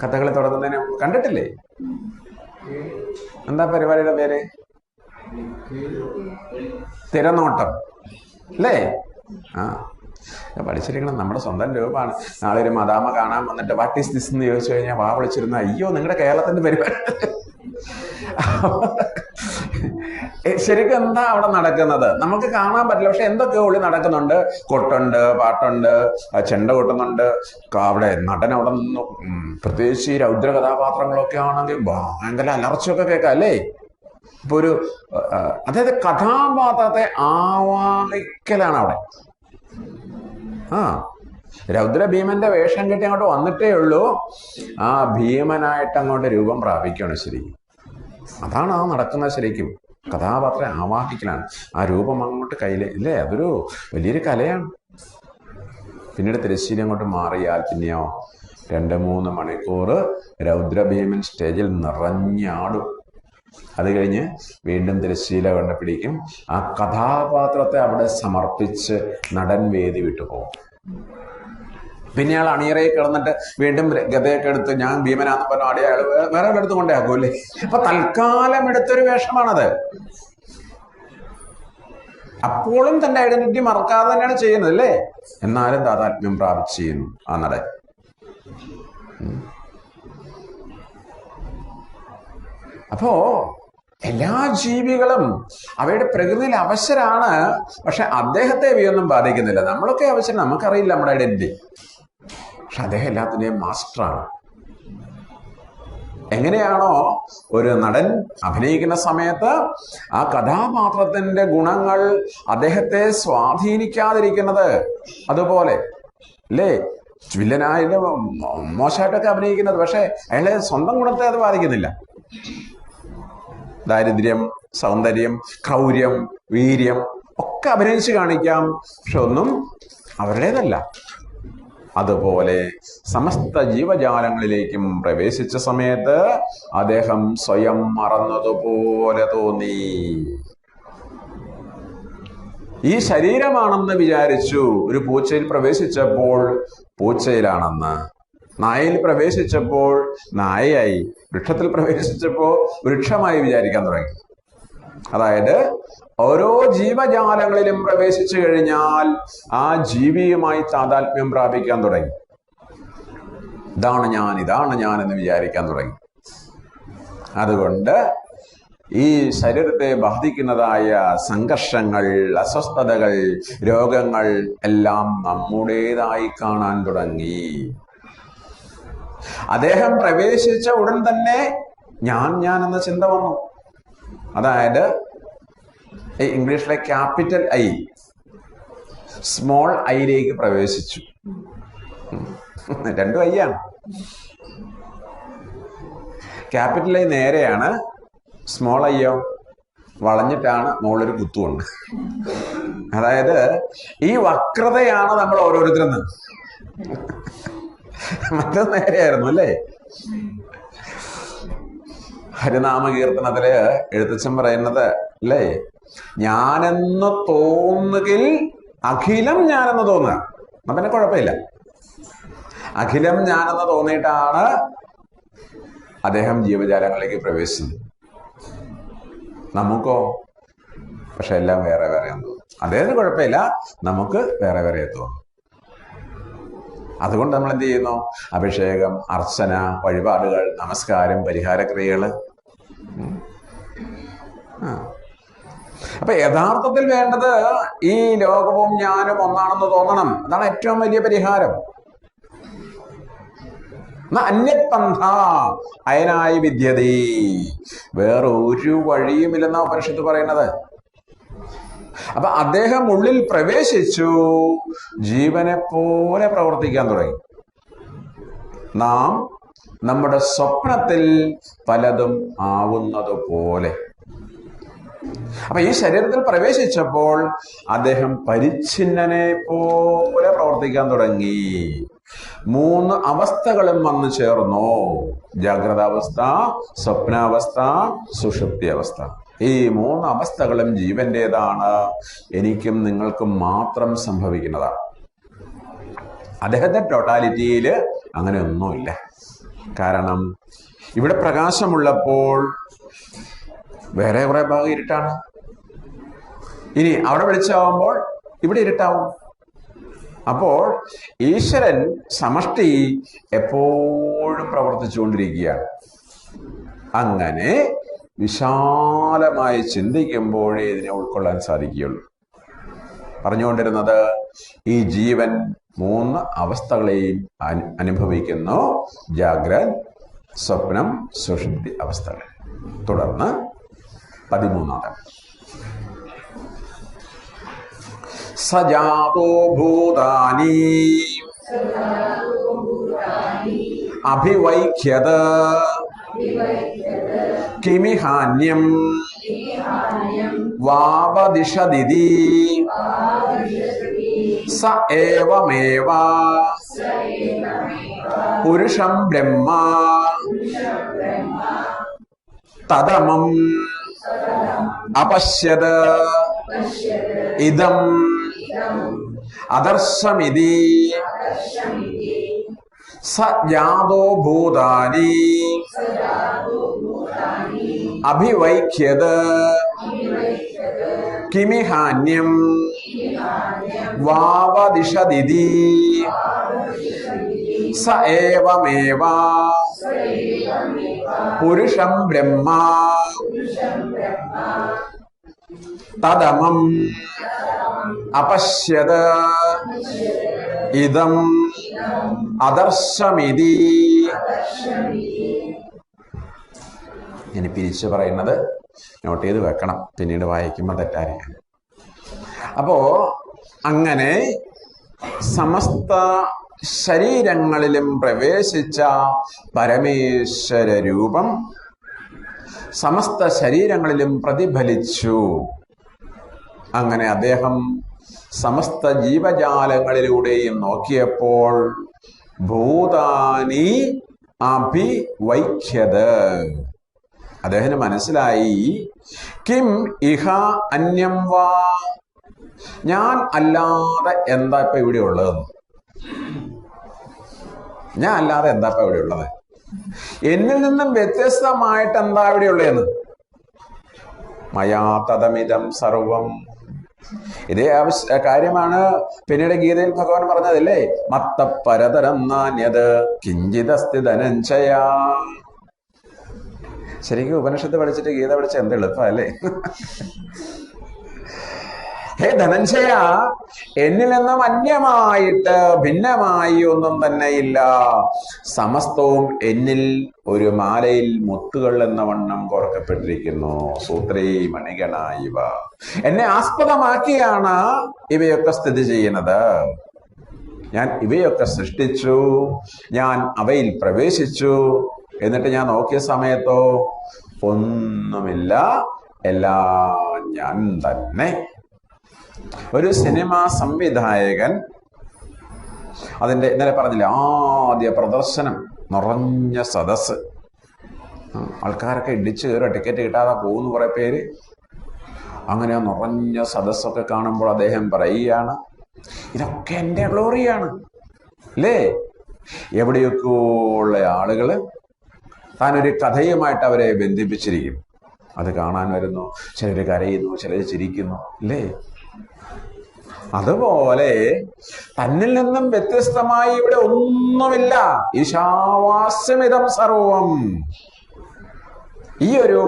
കഥകളി തുടങ്ങുന്നതിന് കണ്ടിട്ടില്ലേ? എന്താ പരിപാടിയുടെ പേര്? തിരനോട്ടം അല്ലേ? ആ, പഠിച്ചിരിക്കണം. നമ്മുടെ സ്വന്തം രൂപമാണ്. നാളെ ഒരു മദാമ കാണാൻ വന്നിട്ട് വാട്ട് ഈസ് ദിസ് എന്ന് ചോദിച്ചു കഴിഞ്ഞാൽ വാ വിളിച്ചിരുന്ന അയ്യോ നിങ്ങളുടെ കേരളത്തിന്റെ പരിപാടി. ശരിക്കും എന്താ അവിടെ നടക്കുന്നത് നമുക്ക് കാണാൻ പറ്റില്ല. പക്ഷെ എന്തൊക്കെയോ ഉള്ളിൽ നടക്കുന്നുണ്ട്. കൊട്ടുണ്ട്, പാട്ടുണ്ട്, ചെണ്ട കൊട്ടുന്നുണ്ട്. അവിടെ നടൻ അവിടെ നിന്ന് പ്രത്യേകിച്ച് ഈ രൗദ്ര കഥാപാത്രങ്ങളൊക്കെ ആണെങ്കിൽ ഭയങ്കര അലർച്ചയൊക്കെ കേൾക്കാം അല്ലേ? ഇപ്പൊ ഒരു അതായത് കഥാപാത്രത്തെ ആവാഹിക്കലാണ് അവിടെ. ആ, രൗദ്ര ഭീമന്റെ വേഷം കെട്ടി അങ്ങോട്ട് വന്നിട്ടേ ഉള്ളൂ ആ ഭീമനായിട്ട് അങ്ങോട്ട് രൂപം പ്രാപിക്കുകയാണ് ശരിക്കും. അതാണ് ആ നടക്കുന്നത്. ശരിക്കും കഥാപാത്രം ആവാഹിക്കലാണ്. ആ രൂപം അങ്ങോട്ട് ഇല്ലേ? അതൊരു വലിയൊരു കലയാണ്. പിന്നീട് തിരശ്ശീല അങ്ങോട്ട് മാറിയാൽ പിന്നെയോ 2-3 മണിക്കൂർ രൗദ്രഭീമൻ സ്റ്റേജിൽ നിറഞ്ഞാടും. അത് കഴിഞ്ഞ് വീണ്ടും തിരശ്ശീല കൊണ്ട് പിടിക്കും. ആ കഥാപാത്രത്തെ അവിടെ സമർപ്പിച്ച് നടൻ വേദി വിട്ടു പോകും. പിന്നെ അയാൾ അണിയറയിൽ കിടന്നിട്ട് വീണ്ടും ഗതയൊക്കെ എടുത്ത് ഞാൻ ഭീമനാന്ന് പറഞ്ഞ ആടി അയാൾ വേറെ എടുത്ത് കൊണ്ടേക്കൂല്ലേ. അപ്പൊ തൽക്കാലം എടുത്തൊരു വേഷമാണത്. അപ്പോഴും തന്റെ ഐഡന്റിറ്റി മറക്കാതെ തന്നെയാണ് ചെയ്യുന്നത് അല്ലേ? എന്നാലും താതാത്മ്യം പ്രാപിച്ച് ചെയ്യുന്നു ആ നടൻ. അപ്പോ എല്ലാ ജീവികളും അവയുടെ പ്രകൃതിയിൽ അവശരാണ്. പക്ഷെ അദ്ദേഹത്തെ ഇവയൊന്നും ബാധിക്കുന്നില്ല. നമ്മളൊക്കെ അവശരം, നമുക്കറിയില്ല നമ്മുടെ ഐഡന്റിറ്റി. പക്ഷെ അദ്ദേഹം എല്ലാത്തിന്റെയും മാസ്റ്ററാണ്. എങ്ങനെയാണോ ഒരു നടൻ അഭിനയിക്കുന്ന സമയത്ത് ആ കഥാപാത്രത്തിന്റെ ഗുണങ്ങൾ അദ്ദേഹത്തെ സ്വാധീനിക്കാതിരിക്കുന്നത്, അതുപോലെ അല്ലേ വില്ലനായാലും മോശമായിട്ടൊക്കെ അഭിനയിക്കുന്നത്, പക്ഷെ അയാളെ സ്വന്തം ഗുണത്തെ അത് ബാധിക്കുന്നില്ല. ദാരിദ്ര്യം, സൗന്ദര്യം, ക്രൗര്യം, വീര്യം ഒക്കെ അഭിനയിച്ച് കാണിക്കാം, പക്ഷെ ഒന്നും അവരുടേതല്ല. അതുപോലെ സമസ്ത ജീവജാലങ്ങളിലേക്കും പ്രവേശിച്ച സമയത്ത് അദ്ദേഹം സ്വയം മറന്നതുപോലെ തോന്നി. ഈ ശരീരമാണെന്ന് വിചാരിച്ചു. ഒരു പൂച്ചയിൽ പ്രവേശിച്ചപ്പോൾ പൂച്ചയിലാണെന്ന്, നായയിൽ പ്രവേശിച്ചപ്പോൾ നായയായി, വൃക്ഷത്തിൽ പ്രവേശിച്ചപ്പോൾ വൃക്ഷമായി വിചാരിക്കാൻ തുടങ്ങി. അതായത് ഓരോ ജീവജാലങ്ങളിലും പ്രവേശിച്ചു കഴിഞ്ഞാൽ ആ ജീവിയുമായി താതാത്മ്യം പ്രാപിക്കാൻ തുടങ്ങി. ഇതാണ് ഞാൻ എന്ന് വിചാരിക്കാൻ തുടങ്ങി. അതുകൊണ്ട് ഈ ശരീരത്തെ ബാധിക്കുന്നതായ സംഘർഷങ്ങൾ, അസ്വസ്ഥതകൾ, രോഗങ്ങൾ എല്ലാം നമ്മുടേതായി കാണാൻ തുടങ്ങി. അദ്ദേഹം പ്രവേശിച്ച ഉടൻ തന്നെ ഞാൻ എന്ന ചിന്ത വന്നു. അതായത് ഇംഗ്ലീഷിലെ ക്യാപിറ്റൽ ഐ സ്മോൾ ഐയിലേക്ക് പ്രവേശിച്ചു. രണ്ടും ഐ ആണ്. ക്യാപിറ്റൽ ഐ നേരെയാണ്, സ്മോൾ ഐയോ വളഞ്ഞിട്ടാണ്, മുകളിലൊരു കുത്തുണ്ട്. അതായത് ഈ വക്രതയാണ് നമ്മൾ ഓരോരുത്തരും. മറ്റത് നേരെയായിരുന്നു അല്ലേ? ഹരിനാമകീർത്തനത്തില് എഴുത്തച്ഛൻ പറയുന്നത് അല്ലേ, ഞാനെന്ന് തോന്നുകിൽ അഖിലം ഞാനെന്ന് തോന്നുക. എന്നാ പിന്നെ കുഴപ്പമില്ല. അഖിലം ഞാനെന്ന് തോന്നിയിട്ടാണ് അദ്ദേഹം ജീവജാലങ്ങളിലേക്ക് പ്രവേശിച്ചത്. നമുക്കോ പക്ഷെ എല്ലാം വേറെ വേറെ തോന്നും. അദ്ദേഹത്തിന് കുഴപ്പമില്ല, നമുക്ക് വേറെ വേറെ തോന്നും. അതുകൊണ്ട് നമ്മൾ എന്ത് ചെയ്യുന്നു? അഭിഷേകം, അർച്ചന, വഴിപാടുകൾ, നമസ്കാരം, പരിഹാരക്രിയകള്. അപ്പൊ യഥാർത്ഥത്തിൽ വേണ്ടത് ഈ ലോകവും ഞാനും ഒന്നാണെന്ന് തോന്നണം. അതാണ് ഏറ്റവും വലിയ പരിഹാരം. അന്യപന്ഥ അയനായി വിദ്യതേ, വേറൊരു വഴിയുമില്ലെന്ന ഉപനിഷത്ത് പറയുന്നത്. അപ്പൊ അദ്ദേഹം ഉള്ളിൽ പ്രവേശിച്ചു, ജീവനെ പോലെ പ്രവർത്തിക്കാൻ തുടങ്ങി. നാം നമ്മുടെ സ്വപ്നത്തിൽ പലതും ആവുന്നത് പോലെ. അപ്പൊ ഈ ശരീരത്തിൽ പ്രവേശിച്ചപ്പോൾ അദ്ദേഹം പരിച്ഛിന്നനെ പോലെ പ്രവർത്തിക്കാൻ തുടങ്ങി. 3 അവസ്ഥകളും വന്നു ചേർന്നു: ജാഗ്രതാവസ്ഥ, സ്വപ്നാവസ്ഥ, സുഷുപ്തി അവസ്ഥ. ഈ 3 അവസ്ഥകളും ജീവന്റേതാണ്, എനിക്കും നിങ്ങൾക്കും മാത്രം സംഭവിക്കുന്നതാണ്. അദ്ദേഹത്തെ ടോട്ടാലിറ്റിയിൽ അങ്ങനെ ഒന്നുമില്ല. കാരണം ഇവിടെ പ്രകാശമുള്ളപ്പോൾ വേറെ കുറെ ഭാഗം ഇരുട്ടാണ്. ഇനി അവിടെ വെളിച്ചമാവുമ്പോൾ ഇവിടെ ഇരുട്ടാവും. അപ്പോൾ ഈശ്വരൻ സമഷ്ടി എപ്പോഴും പ്രവർത്തിച്ചുകൊണ്ടിരിക്കുകയാണ്. അങ്ങനെ വിശാലമായി ചിന്തിക്കുമ്പോഴേ ഇതിനെ ഉൾക്കൊള്ളാൻ സാധിക്കുകയുള്ളൂ. പറഞ്ഞുകൊണ്ടിരുന്നത് ഈ ജീവൻ 3 അവസ്ഥകളെയും അനുഭവിക്കുന്നു: ജാഗ്രത്, സ്വപ്നം, സുഷുപ്തി അവസ്ഥകൾ. തുടർന്ന് 13 സജാതോ ഭൂതാനി അഭിവൈഖ്യത് കിമിഹാന്യം വാവദിഷദിതി സ ഏവമേവ പുരുഷം ബ്രഹ്മ തദമം അപശ്യത് ഇദം അദർശമിതി സ ജാതോ ഭൂതാനി അഭിവൈഖ്യത് കിമിഹാന്യം വാവദിഷദിതി സ ഏവമേവ പുരുഷം ബ്രഹ്മ തദമം അപശ്യത് ഇദം അദർശമിതി. ഇനി പിരിച്ചു പറയുന്നത് നോട്ട് ചെയ്ത് വെക്കണം, പിന്നീട് വായിക്കുമ്പോൾ തെറ്റായിരിക്കും. അപ്പോ അങ്ങനെ സമസ്ത ശരീരങ്ങളിലും പ്രവേശിച്ച പരമേശ്വര രൂപം സമസ്ത ശരീരങ്ങളിലും പ്രതിഫലിച്ചു. അങ്ങനെ അദ്ദേഹം സമസ്ത ജീവജാലങ്ങളിലൂടെയും നോക്കിയപ്പോൾ ഭൂതാനി അഭിവൈഖ്യത്, അദ്ദേഹത്തിന് മനസ്സിലായി, കിം ഇഹ അന്യം വാ, ഞാൻ അല്ലാതെ എന്താ ഇപ്പൊ ഇവിടെ ഉള്ളതെന്ന്. ഞാൻ അല്ലാതെ എന്താ ഇപ്പൊ ഇവിടെ ഉള്ളത്, എന്നിൽ നിന്നും വ്യത്യസ്തമായിട്ട് എന്താ ഇവിടെ ഉള്ളതെന്ന്. മയാ തദമിദം സർവം. ഇതേ കാര്യമാണ് പിന്നീട് ഗീതയിൽ ഭഗവാൻ പറഞ്ഞതല്ലേ, മത്ത പരതരം നാന്യത് കിഞ്ചിതസ്തി ധനഞ്ജയ. ശരിക്കും ഉപനിഷത്ത് പഠിച്ചിട്ട് ഗീത പഠിച്ച എന്ത് എളുപ്പല്ലേ. ഹേ ധനഞ്ജയ, എന്നിൽ നിന്നും അന്യമായിട്ട് ഭിന്നമായി ഒന്നും തന്നെ ഇല്ല. സമസ്തവും എന്നിൽ ഒരു മാലയിൽ മുത്തുകൾ എന്ന വണ്ണം കോർക്കപ്പെട്ടിരിക്കുന്നു. സൂത്രേ മണിഗണ ഇവ. എന്നെ ആസ്പദമാക്കിയാണ് ഇവയൊക്കെ സ്ഥിതി ചെയ്യുന്നത്. ഞാൻ ഇവയൊക്കെ സൃഷ്ടിച്ചു, ഞാൻ അവയിൽ പ്രവേശിച്ചു. എന്നിട്ട് ഞാൻ നോക്കിയ സമയത്തോ ഒന്നുമില്ല, എല്ലാം ഞാൻ തന്നെ. ഒരു സിനിമാ സംവിധായകൻ അതിന്റെ ഇന്നലെ പറഞ്ഞില്ല, ആദ്യ പ്രദർശനം, നിറഞ്ഞ സദസ്, ആൾക്കാരൊക്കെ ഇടിച്ചു കയറുക, ടിക്കറ്റ് കിട്ടാതെ പോകുന്നു കുറെ പേര്. അങ്ങനെ ആ നിറഞ്ഞ സദസ്സൊക്കെ കാണുമ്പോൾ അദ്ദേഹം പറയുകയാണ്, ഇതൊക്കെ എൻ്റെ ഗ്ലോറിയാണ് അല്ലേ. എവിടെയൊക്കെ ഉള്ള ആളുകൾ താനൊരു കഥയുമായിട്ട് അവരെ ബന്ധിപ്പിച്ചിരിക്കും. അത് കാണാൻ വരുന്നു, ചിലർ കരയുന്നു, ചിലർ ചിരിക്കുന്നു അല്ലേ. അതുപോലെ തന്നിൽ നിന്നും വ്യത്യസ്തമായി ഇവിടെ ഒന്നുമില്ല. ഈശാവാസ്യമിതം സർവം. ഈ ഒരു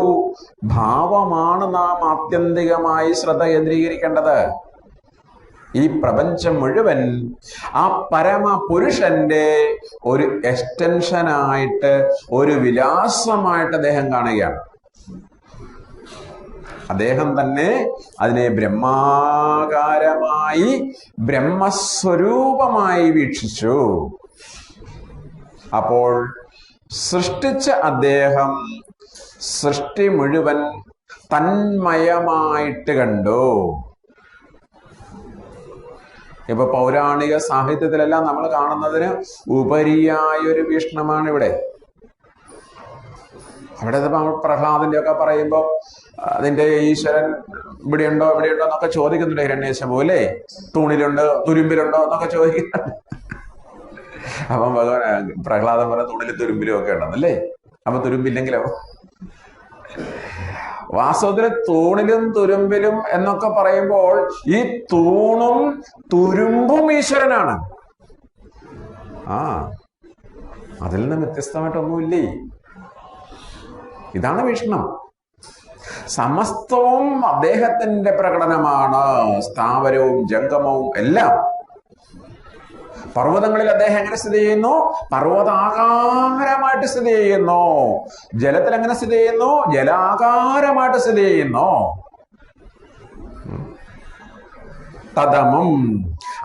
ഭാവമാണ് നാം ആത്യന്തികമായി ശ്രദ്ധ കേന്ദ്രീകരിക്കേണ്ടത്. ഈ പ്രപഞ്ചം മുഴുവൻ ആ പരമപുരുഷന്റെ ഒരു എക്സ്റ്റൻഷനായിട്ട്, ഒരു വിലാസമായിട്ട് അദ്ദേഹം കാണുകയാണ്. അദ്ദേഹം തന്നെ അതിനെ ബ്രഹ്മാകാരമായി, ബ്രഹ്മസ്വരൂപമായി വീക്ഷിച്ചു. അപ്പോൾ സൃഷ്ടിച്ച അദ്ദേഹം സൃഷ്ടി മുഴുവൻ തന്മയമായിട്ട് കണ്ടു. ഇപ്പൊ പൗരാണിക സാഹിത്യത്തിലെല്ലാം നമ്മൾ കാണുന്നതിന് ഉപരിയായൊരു വീക്ഷണമാണ് ഇവിടെ. അവിടെ പ്രഹ്ലാദന്റെ ഒക്കെ പറയുമ്പോ അതിന്റെ ഈശ്വരൻ ഇവിടെയുണ്ടോ ഇവിടെയുണ്ടോ എന്നൊക്കെ ചോദിക്കുന്നുണ്ട് ഹിരണ്യകശിപു അല്ലേ? തൂണിലുണ്ടോ തുരുമ്പിലുണ്ടോ എന്നൊക്കെ ചോദിക്കുന്നുണ്ട്. അപ്പം ഭഗവാൻ പ്രഹ്ലാദൻ പറഞ്ഞ തൂണിലും തുരുമ്പിലും ഒക്കെ ഉണ്ടെന്നല്ലേ? അപ്പൊ തുരുമ്പില്ലെങ്കിലോ? വാസ്തവത്തിൽ തൂണിലും തുരുമ്പിലും എന്നൊക്കെ പറയുമ്പോൾ ഈ തൂണും തുരുമ്പും ഈശ്വരനാണ്. അതിൽ നിന്ന് വ്യത്യസ്തമായിട്ടൊന്നുമില്ലേ. ഇതാണ് വീക്ഷണം. സമസ്തവും അദ്ദേഹത്തിന്റെ പ്രകടനമാണ്. സ്ഥാവരവും ജംഗമവും എല്ലാം. പർവ്വതങ്ങളിൽ അദ്ദേഹം എങ്ങനെ സ്ഥിതി ചെയ്യുന്നു? പർവ്വതാകാരമായിട്ട് സ്ഥിതി ചെയ്യുന്നു. ജലത്തിൽ എങ്ങനെ സ്ഥിതി ചെയ്യുന്നു? ജലാകാരമായിട്ട് സ്ഥിതി ചെയ്യുന്നു. തദമം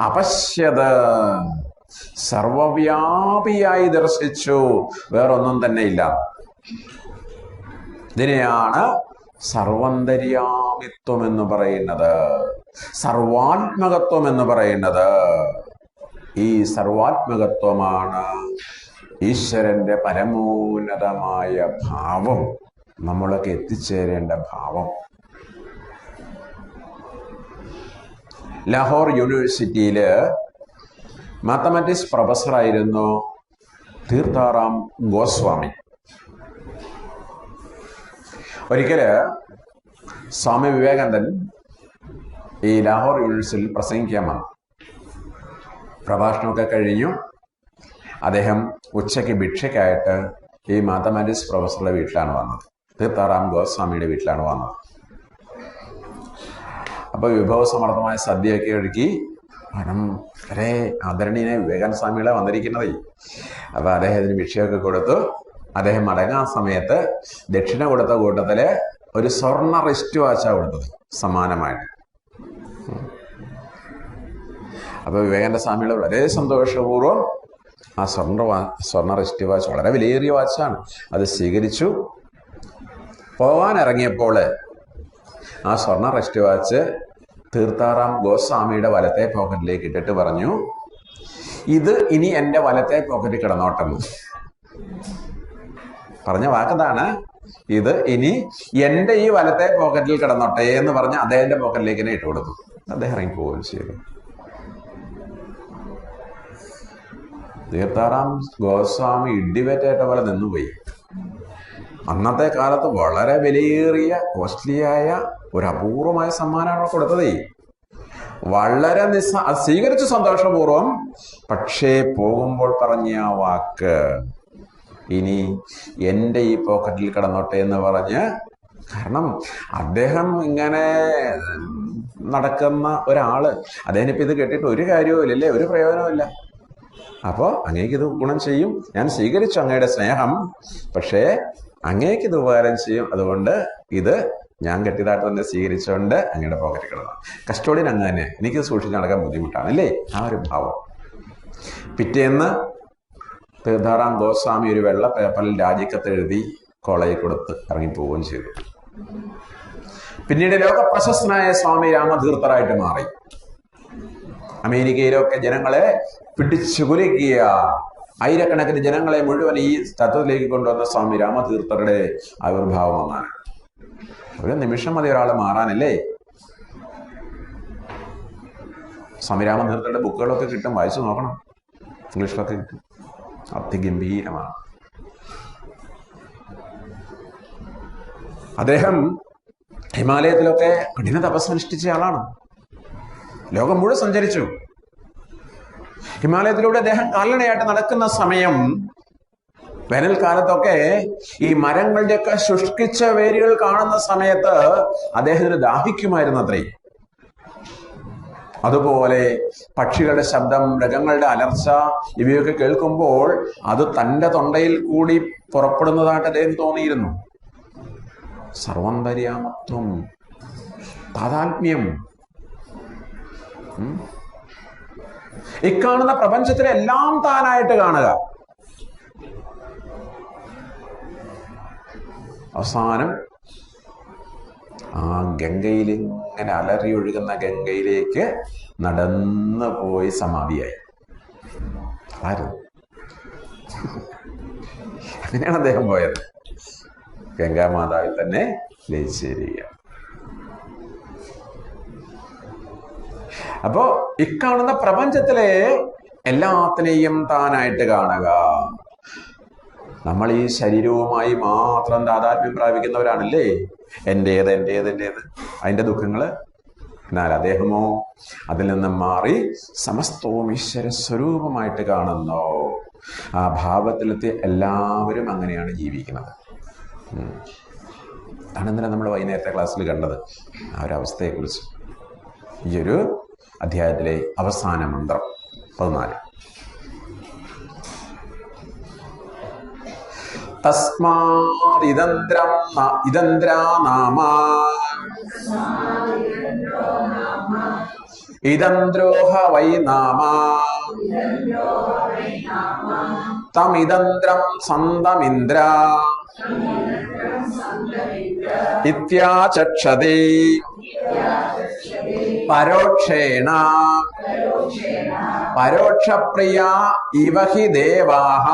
അപശ്യത്, സർവവ്യാപിയായി ദർശിച്ചു. വേറൊന്നും തന്നെ ഇല്ല. ഇതിനെയാണ് സർവന്തര്യാമിത്വം എന്ന് പറയുന്നത്, സർവാത്മകത്വം എന്ന് പറയുന്നത്. ഈ സർവാത്മകത്വമാണ് ഈശ്വരന്റെ പരമോന്നതമായ ഭാവം, നമ്മളൊക്കെ എത്തിച്ചേരേണ്ട ഭാവം. ലാഹോർ യൂണിവേഴ്സിറ്റിയില് മാത്തമാറ്റിക്സ് പ്രൊഫസറായിരുന്നു തീർത്ഥാറാം ഗോസ്വാമി. ഒരിക്കല് സ്വാമി വിവേകാനന്ദൻ ഈ ലാഹോർ യൂണിവേഴ്സിറ്റിയിൽ പ്രസംഗിക്കാൻ വന്നു. പ്രഭാഷണമൊക്കെ കഴിഞ്ഞു. അദ്ദേഹം ഉച്ചയ്ക്ക് ഭിക്ഷയ്ക്കായിട്ട് ഈ മാത്തമാറ്റിക്സ് പ്രൊഫസറുടെ വീട്ടിലാണ് വന്നത്. തീർത്ഥാറാം ഗോസ്വാമിയുടെ വീട്ടിലാണ് വന്നത്. അപ്പൊ വിഭവസമൃദ്ധമായ സദ്യയൊക്കെ ഒരുക്കി. കാരണം വളരെ ആദരണീയനായ വിവേകാനന്ദ സ്വാമികളെ വന്നിരിക്കുന്നതേ. അപ്പൊ അദ്ദേഹത്തിന് ഭിക്ഷയൊക്കെ കൊടുത്തു. അദ്ദേഹം മടങ്ങാൻ സമയത്ത് ദക്ഷിണ കൊടുത്ത കൂട്ടത്തില് ഒരു സ്വർണ്ണ റിസ്റ്റ് വാച്ചാ കൊടുത്തത് സമ്മാനമായിട്ട്. അപ്പൊ വിവേകാനന്ദ സ്വാമികൾ വളരെ സന്തോഷപൂർവ്വം ആ സ്വർണ്ണ റിസ്റ്റ് വാച്ച്, വളരെ വിലയേറിയ വാച്ചാണ്, അത് സ്വീകരിച്ചു. പോകാൻ ഇറങ്ങിയപ്പോൾ ആ സ്വർണ്ണ റിസ്റ്റ് വാച്ച് തീർത്ഥാറാം ഗോസ്വാമിയുടെ വലത്തെ പോക്കറ്റിലേക്ക് ഇട്ടിട്ട് പറഞ്ഞു, ഇത് ഇനി എൻ്റെ വലത്തെ പോക്കറ്റിൽ കിടന്നോട്ടെന്ന്. പറഞ്ഞ വാക്കതാണ്, ഇത് ഇനി എൻ്റെ ഈ വലത്തെ പോക്കറ്റിൽ കിടന്നോട്ടെ എന്ന് പറഞ്ഞ് അദ്ദേഹത്തിന്റെ പോക്കറ്റിലേക്ക് തന്നെ ഇട്ട് കൊടുത്തു. അദ്ദേഹം ഇറങ്ങി പോവുകയും ചെയ്തു. തീർത്ഥാറാം ഗോസ്വാമി ഇടിവേറ്റേറ്റ പോലെ നിന്നുപോയി. അന്നത്തെ കാലത്ത് വളരെ വിലയേറിയ കോസ്റ്റ്ലിയായ ഒരു അപൂർവമായ സമ്മാനമാണ് കൊടുത്തതേ. വളരെ സ്വീകരിച്ചു സന്തോഷപൂർവം. പക്ഷേ പോകുമ്പോൾ പറഞ്ഞ ആ വാക്ക്, ഇനി എൻ്റെ ഈ പോക്കറ്റിൽ കിടന്നോട്ടെ എന്ന് പറഞ്ഞ്. കാരണം അദ്ദേഹം ഇങ്ങനെ നടക്കുന്ന ഒരാള്, അദ്ദേഹം ഇപ്പൊ ഇത് കേട്ടിട്ട് ഒരു കാര്യവും ഇല്ലല്ലേ, ഒരു പ്രയോജനവും ഇല്ല. അപ്പോ അങ്ങേക്ക് ഇത് ഗുണം ചെയ്യും. ഞാൻ സ്വീകരിച്ചു അങ്ങയുടെ സ്നേഹം, പക്ഷേ അങ്ങേക്ക് ഇത് ഉപകാരം ചെയ്യും. അതുകൊണ്ട് ഇത് ഞാൻ കെട്ടിയതായിട്ട് തന്നെ സ്വീകരിച്ചുകൊണ്ട് അങ്ങയുടെ പോക്കറ്റിൽ കിടന്നു. കസ്റ്റോഡിയൻ അങ്ങ് തന്നെ, എനിക്ക് സൂക്ഷിച്ച് നടക്കാൻ ബുദ്ധിമുട്ടാണ് അല്ലേ, ആ ഒരു ഭാവം. പിറ്റേന്ന് തീർത്ഥാറാം ഗോസ്വാമി ഒരു വെള്ള പേപ്പറിൽ രാജിക്കത്ത് എഴുതി കോളേജിൽ കൊടുത്ത് ഇറങ്ങിപ്പോവുകയും ചെയ്തു. പിന്നീട് ലോക പ്രശസ്തനായ സ്വാമി രാമതീർത്ഥറായിട്ട് മാറി. അമേരിക്കയിലൊക്കെ ജനങ്ങളെ പിടിച്ചു കുലുക്കിയ, ആയിരക്കണക്കിന് ജനങ്ങളെ മുഴുവൻ ഈ തത്വത്തിലേക്ക് കൊണ്ടുവന്ന സ്വാമി രാമതീർത്ഥരുടെ ആവിർഭാവം എന്നാണ്. ഒരു നിമിഷം മതി ഒരാൾ മാറാനല്ലേ. സ്വാമി രാമതീർത്ഥരുടെ ബുക്കുകളൊക്കെ കിട്ടും, വായിച്ചു നോക്കണം. ഇംഗ്ലീഷിലൊക്കെ കിട്ടും. അതിഗംഭീരമാണ്. അദ്ദേഹം ഹിമാലയത്തിലൊക്കെ കഠിന തപസ് അനുഷ്ഠിച്ച ആളാണ്. ലോകം മുഴുവൻ സഞ്ചരിച്ചു. ഹിമാലയത്തിലൂടെ അദ്ദേഹം കാൽനടയായിട്ട് നടക്കുന്ന സമയം, വേനൽക്കാലത്തൊക്കെ ഈ മരങ്ങളുടെയൊക്കെ ശുഷ്കിച്ച വേരുകൾ കാണുന്ന സമയത്ത് അദ്ദേഹത്തിന് ദാഹിക്കുമായിരുന്നു അത്രേ. അതുപോലെ പക്ഷികളുടെ ശബ്ദം, മൃഗങ്ങളുടെ അലർച്ച ഇവയൊക്കെ കേൾക്കുമ്പോൾ അത് തൻ്റെ തൊണ്ടയിൽ കൂടി പുറപ്പെടുന്നതായിട്ട് അദ്ദേഹം തോന്നിയിരുന്നു. സർവന്തര്യാമത്വം, താതാത്മ്യം. ഇക്കാണുന്ന പ്രപഞ്ചത്തിലെ എല്ലാം താനായിട്ട് കാണുക. അവസാനം ആ ഗംഗയിൽ ഇങ്ങനെ അലറി ഒഴുകുന്ന ഗംഗയിലേക്ക് നടന്നു പോയി സമാധിയായി. ആര്? അങ്ങനെയാണ് അദ്ദേഹം പോയത്. ഗംഗാമാതാവിൽ തന്നെ ലയിച്ചേരുക. അപ്പോ ഇക്കാണുന്ന പ്രപഞ്ചത്തിലെ എല്ലാത്തിനെയും താനായിട്ട് കാണുക. നമ്മൾ ഈ ശരീരവുമായി മാത്രം താതാത്മ്യം പ്രാപിക്കുന്നവരാണല്ലേ. എന്റേത് എന്റേത് എന്റേത് അതിന്റെ ദുഃഖങ്ങള്. എന്നാൽ അദ്ദേഹമോ അതിൽ നിന്നും മാറി സമസ്തവും ഈശ്വര സ്വരൂപമായിട്ട് കാണുന്നു. ആ ഭാവത്തിലെത്തി എല്ലാവരും അങ്ങനെയാണ് ജീവിക്കുന്നത്. അതാണ് ഇന്നലെ നമ്മൾ വൈകുന്നേരത്തെ ക്ലാസ്സിൽ കണ്ടത്, ആ ഒരു അവസ്ഥയെക്കുറിച്ച്. ഈ ഒരു അധ്യായത്തിലെ അവസാന മന്ത്രം 14. തസ്മാദിദന്ത്രം ഇദന്ത്രാനാമ ഇദന്ത്രോഹ വൈ നാമ തമിദന്ത്രം സന്തമിന്ദ്ര ഇത്യാചക്ഷതേ പരോക്ഷേണ പരോക്ഷപ്രിയ ഇവ ഹി ദേവാഃ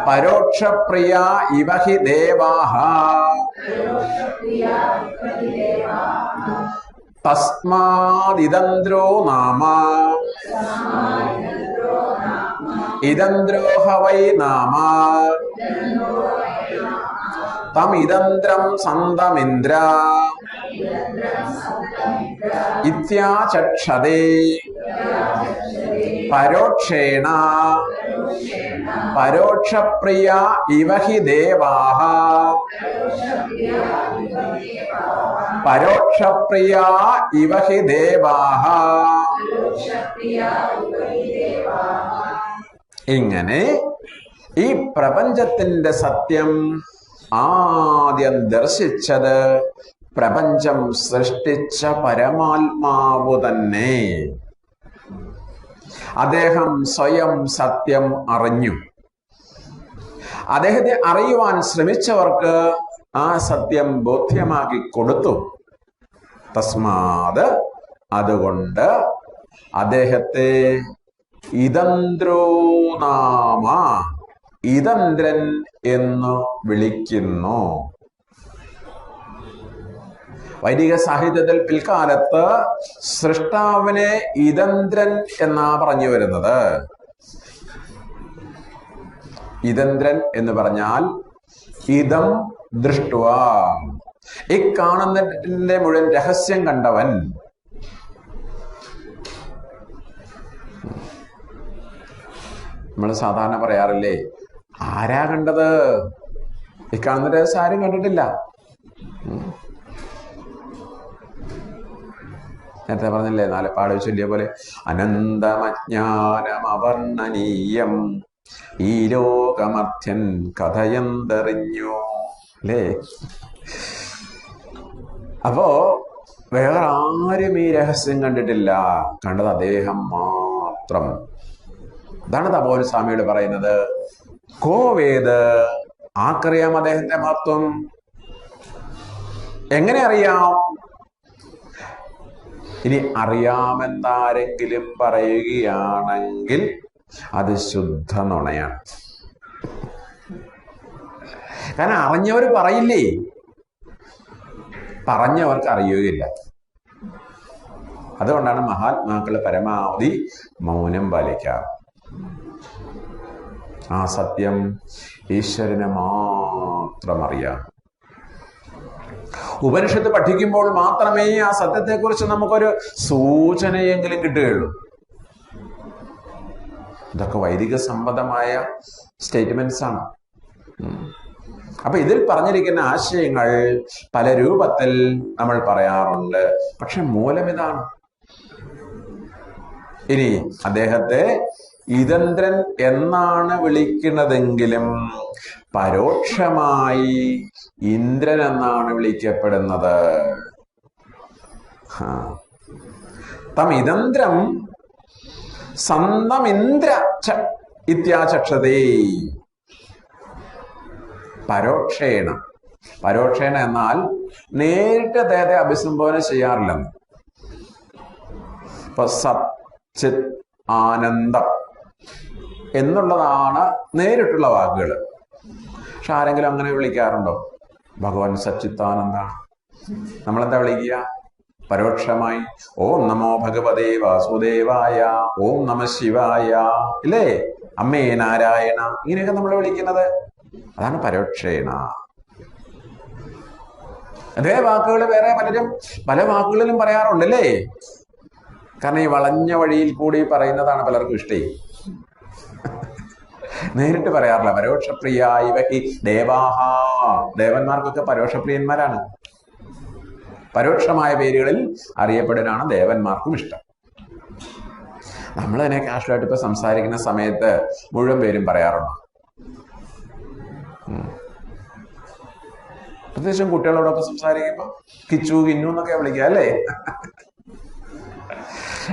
പരോക്ഷപ്രിയ ഇവ ഹി ദേവാഃ തസ്മാദിദന്ത്രോ നാമ ഇദന്ത്രോഹ വൈ നാമ തമിദന്ത്രം സന്തമിന്ദ്ര ഇത്യാചക്ഷതേ പരോക്ഷേണ പരോക്ഷപ്രിയ ഇവ ഹി ദേവാഃ പരോക്ഷപ്രിയ ഇവ ഹി ദേവാഃ. ഇങ്ങനെ ഈ പ്രപഞ്ചത്തിന്റെ സത്യം ആദ്യം ദർശിച്ചത് പ്രപഞ്ചം സൃഷ്ടിച്ച പരമാത്മാവ് തന്നെ. അദ്ദേഹം സ്വയം സത്യം അറിഞ്ഞു. അദ്ദേഹത്തെ അറിയുവാൻ ശ്രമിച്ചവർക്ക് ആ സത്യം ബോധ്യമാക്കി കൊടുത്തു. തസ്മാത് അതുകൊണ്ട് അദ്ദേഹത്തെ ഇദന്ത്രോ നാമ ഇദന്ത്രൻ എന്ന് വിളിക്കുന്നു. വൈദിക സാഹിത്യത്തിൽ പിൽക്കാലത്ത് സൃഷ്ടാവിനെ ഇദന്ത്രൻ എന്നാ പറഞ്ഞു വരുന്നത്. ഇദന്ത്രൻ എന്ന് പറഞ്ഞാൽ ഇദം ദൃഷ്ട്വാ, ഈ കാണുന്നതിന്റെ മുഴുവൻ രഹസ്യം കണ്ടവൻ. നമ്മൾ സാധാരണ പറയാറില്ലേ, ആരാ കണ്ടത്? ഈ കാണുന്ന രഹസ്യം ആരും കണ്ടിട്ടില്ല. നേരത്തെ പറഞ്ഞില്ലേ, നാലപ്പാട് ചൊല്ലിയ പോലെ അനന്തമജ്ഞാനമവർണ്ണനീയം ഈ ലോകമധ്യൻ കഥയെന്തറിഞ്ഞു അല്ലേ. അപ്പോ വേറെ ആരും ഈ രഹസ്യം കണ്ടിട്ടില്ല, കണ്ടത് അദ്ദേഹം മാത്രം. അതാണ് തപോവൻ സ്വാമിയോട് പറയുന്നത്, കോവേത്, ആർക്കറിയാം അദ്ദേഹത്തിന്റെ മഹത്വം? എങ്ങനെ അറിയാം? ഇനി അറിയാമെന്നാരെങ്കിലും പറയുകയാണെങ്കിൽ അത് ശുദ്ധ നുണയാണ്. കാരണം അറിഞ്ഞവർ പറയില്ലേ, പറഞ്ഞവർക്ക് അറിയുകയില്ല. അതുകൊണ്ടാണ് മഹാത്മാക്കൾ പരമാവധി മൗനം പാലിക്കാറ്. ആ സത്യം ഈശ്വരനെ മാത്രം അറിയാം. ഉപനിഷത്ത് പഠിക്കുമ്പോൾ മാത്രമേ ആ സത്യത്തെക്കുറിച്ച് നമുക്കൊരു സൂചനയെങ്കിലും കിട്ടുകയുള്ളൂ. ഇതൊക്കെ വൈദിക സംബന്ധമായ സ്റ്റേറ്റ്മെന്റ്സ് ആണ്. അപ്പൊ ഇതിൽ പറഞ്ഞിരിക്കുന്ന ആശയങ്ങൾ പല രൂപത്തിൽ നമ്മൾ പറയാറുണ്ട്, പക്ഷെ മൂലം ഇതാണ്. ഇനി അദ്ദേഹത്തെ ഇദന്ത്രൻ എന്നാണ് വിളിക്കുന്നതെങ്കിലും പരോക്ഷമായി ഇന്ദ്രൻ എന്നാണ് വിളിക്കപ്പെടുന്നത്. തം ഇദന്ത്രം സന്തമിന്ദ്ര ഇത്യാചക്ഷതേ. പരോക്ഷേണ. പരോക്ഷേണ എന്നാൽ നേരിട്ട് അദ്ദേഹത്തെ അഭിസംബോധന ചെയ്യാറില്ലെന്ന്. ഇപ്പൊ സത്, ചിത്, ആനന്ദം എന്നുള്ളതാണ് നേരിട്ടുള്ള വാക്കുകൾ. പക്ഷെ ആരെങ്കിലും അങ്ങനെ വിളിക്കാറുണ്ടോ? ഭഗവാൻ സച്ചിത്താനന്ദാണ്. നമ്മളെന്താ വിളിക്കുക? പരോക്ഷമായി ഓം നമോ ഭഗവതേ വാസുദേവായ, ഓം നമ ശിവായ, ഇല്ലേ? അമ്മേ നാരായണ, ഇങ്ങനെയൊക്കെ നമ്മൾ വിളിക്കുന്നത്. അതാണ് പരോക്ഷേണ. അതേ വാക്കുകൾ വേറെ പലരും പല വാക്കുകളിലും പറയാറുണ്ടല്ലേ? കാരണം ഈ വളഞ്ഞ വഴിയിൽ കൂടി പറയുന്നതാണ് പലർക്കും ഇഷ്ടം. നേരിട്ട് പറയാറില്ല. പരോക്ഷപ്രിയായി വഹി ദേവാഹ, ദേവന്മാർക്കൊക്കെ പരോക്ഷപ്രിയന്മാരാണ്. പരോക്ഷമായ പേരുകളിൽ അറിയപ്പെടാനാണ് ദേവന്മാർക്കും ഇഷ്ടം. നമ്മൾ തന്നെ കാഷ്വലായിട്ട് ഇപ്പൊ സംസാരിക്കുന്ന സമയത്ത് മുഴുവൻ പേരും പറയാറുണ്ട്. പ്രത്യേകിച്ചും കുട്ടികളോടൊക്കെ സംസാരിക്കുമ്പോ കിച്ചു, കിന്നു എന്നൊക്കെ വിളിക്കുക അല്ലേ?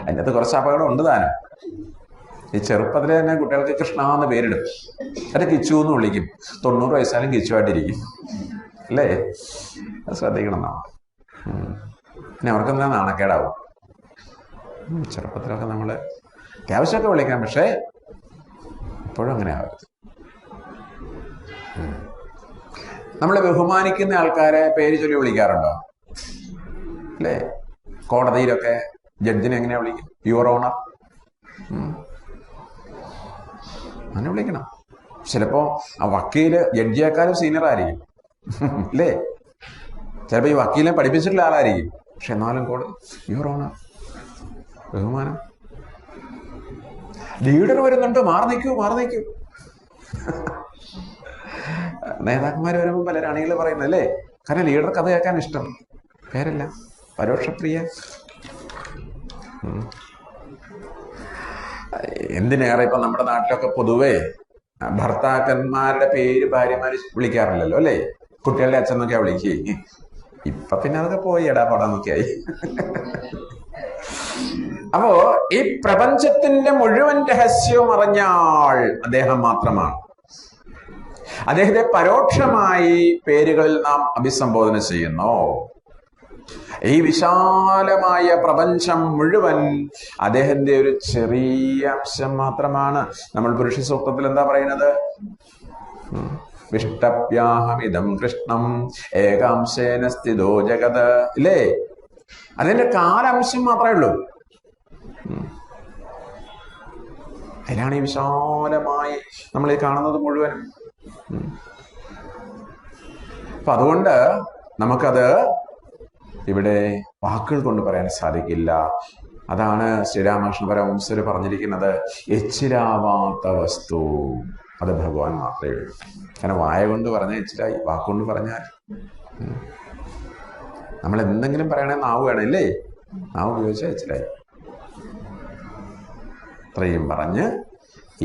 അതിനകത്ത് കുറച്ച് അപകടം ഉണ്ട് താനും. ഈ ചെറുപ്പത്തിലെ തന്നെ കുട്ടികൾക്ക് കൃഷ്ണ എന്ന് പേരിടും. അത് കിച്ചു എന്ന് വിളിക്കും. 90 വയസ്സായാലും കിച്ചുവായിട്ടിരിക്കും അല്ലേ? അത് ശ്രദ്ധിക്കണം നാം. പിന്നെ അവർക്കെന്താ നാണക്കേടാവും. ചെറുപ്പത്തിലൊക്കെ നമ്മള് അത്യാവശ്യമൊക്കെ വിളിക്കാം, പക്ഷെ ഇപ്പോഴും അങ്ങനെ ആവരുത്. നമ്മളെ ബഹുമാനിക്കുന്ന ആൾക്കാരെ പേര് ചൊല്ലി വിളിക്കാറുണ്ടോ? അല്ലേ? കോടതിയിലൊക്കെ ജഡ്ജിനെ എങ്ങനെയാ വിളിക്കും? യുവർ ഓണർ അങ്ങനെ വിളിക്കണം. ചിലപ്പോ ആ വക്കീല് ജഡ്ജിയേക്കാളും സീനിയർ ആയിരിക്കും അല്ലേ? ചിലപ്പോ ഈ വക്കീലിനെ പഠിപ്പിച്ചിട്ടുള്ള ആളായിരിക്കും. പക്ഷെ എന്നാലും യുവർ ഓണർ, ബഹുമാനം. ലീഡർ വരുന്നുണ്ട്, മാറി നിൽക്കൂ, മാറി നിൽക്കൂ. നേതാക്കന്മാർ വരുമ്പോൾ പല രാണികൾ പറയുന്നല്ലേ? കാരണം ലീഡർ കഥ കേൾക്കാൻ ഇഷ്ടം. പേരല്ല, പരോക്ഷപ്രിയ. എന്തിനേറെ ഇപ്പൊ നമ്മുടെ നാട്ടിലൊക്കെ പൊതുവേ ഭർത്താക്കന്മാരുടെ പേര് ഭാര്യമാര് വിളിക്കാറില്ലല്ലോ അല്ലേ? കുട്ടികളുടെ അച്ഛൻ എന്നൊക്കെയാ വിളിക്കുക. ഇപ്പൊ പിന്നെ അതൊക്കെ പോയി എടാ പടാന്നൊക്കെയായി. അപ്പോ ഈ പ്രപഞ്ചത്തിന്റെ മുഴുവൻ രഹസ്യവും അറിഞ്ഞാൾ അദ്ദേഹം മാത്രമാണ്. അദ്ദേഹത്തെ പരോക്ഷമായി പേരുകളിൽ നാം അഭിസംബോധന ചെയ്യുന്നു. ഈ വിശാലമായ പ്രപഞ്ചം മുഴുവൻ അദ്ദേഹത്തിന്റെ ഒരു ചെറിയ അംശം മാത്രമാണ്. നമ്മൾ പുരുഷ സൂക്തത്തിൽ എന്താ പറയുന്നത്? വിഷ്ടപ്യാഹമിദം കൃഷ്ണം ഏകാംശേന സ്ഥിതോ ജഗത്, ഇല്ലേ? അതിന്റെ കാലംശം മാത്രമേ ഉള്ളൂ. അതിലാണ് ഈ വിശാലമായി നമ്മൾ ഈ കാണുന്നത് മുഴുവൻ. അപ്പൊ അതുകൊണ്ട് നമുക്കത് ഇവിടെ വാക്കുകൾ കൊണ്ട് പറയാൻ സാധിക്കില്ല. അതാണ് ശ്രീരാമകൃഷ്ണ പരമഹംസര് പറഞ്ഞിരിക്കുന്നത്, എച്ചിരാവാത്ത വസ്തു അത് ഭഗവാൻ മാത്രമേ ഉള്ളൂ. കാരണം വായ കൊണ്ട് പറഞ്ഞാൽ എച്ചിരായി, വാക്കുകൊണ്ട് പറഞ്ഞാൽ നമ്മൾ എന്തെങ്കിലും പറയണേ നാവ് വേണമല്ലേ? നാവ് ഉപയോഗിച്ചാൽ എച്ചിരായി. ഇത്രയും പറഞ്ഞ്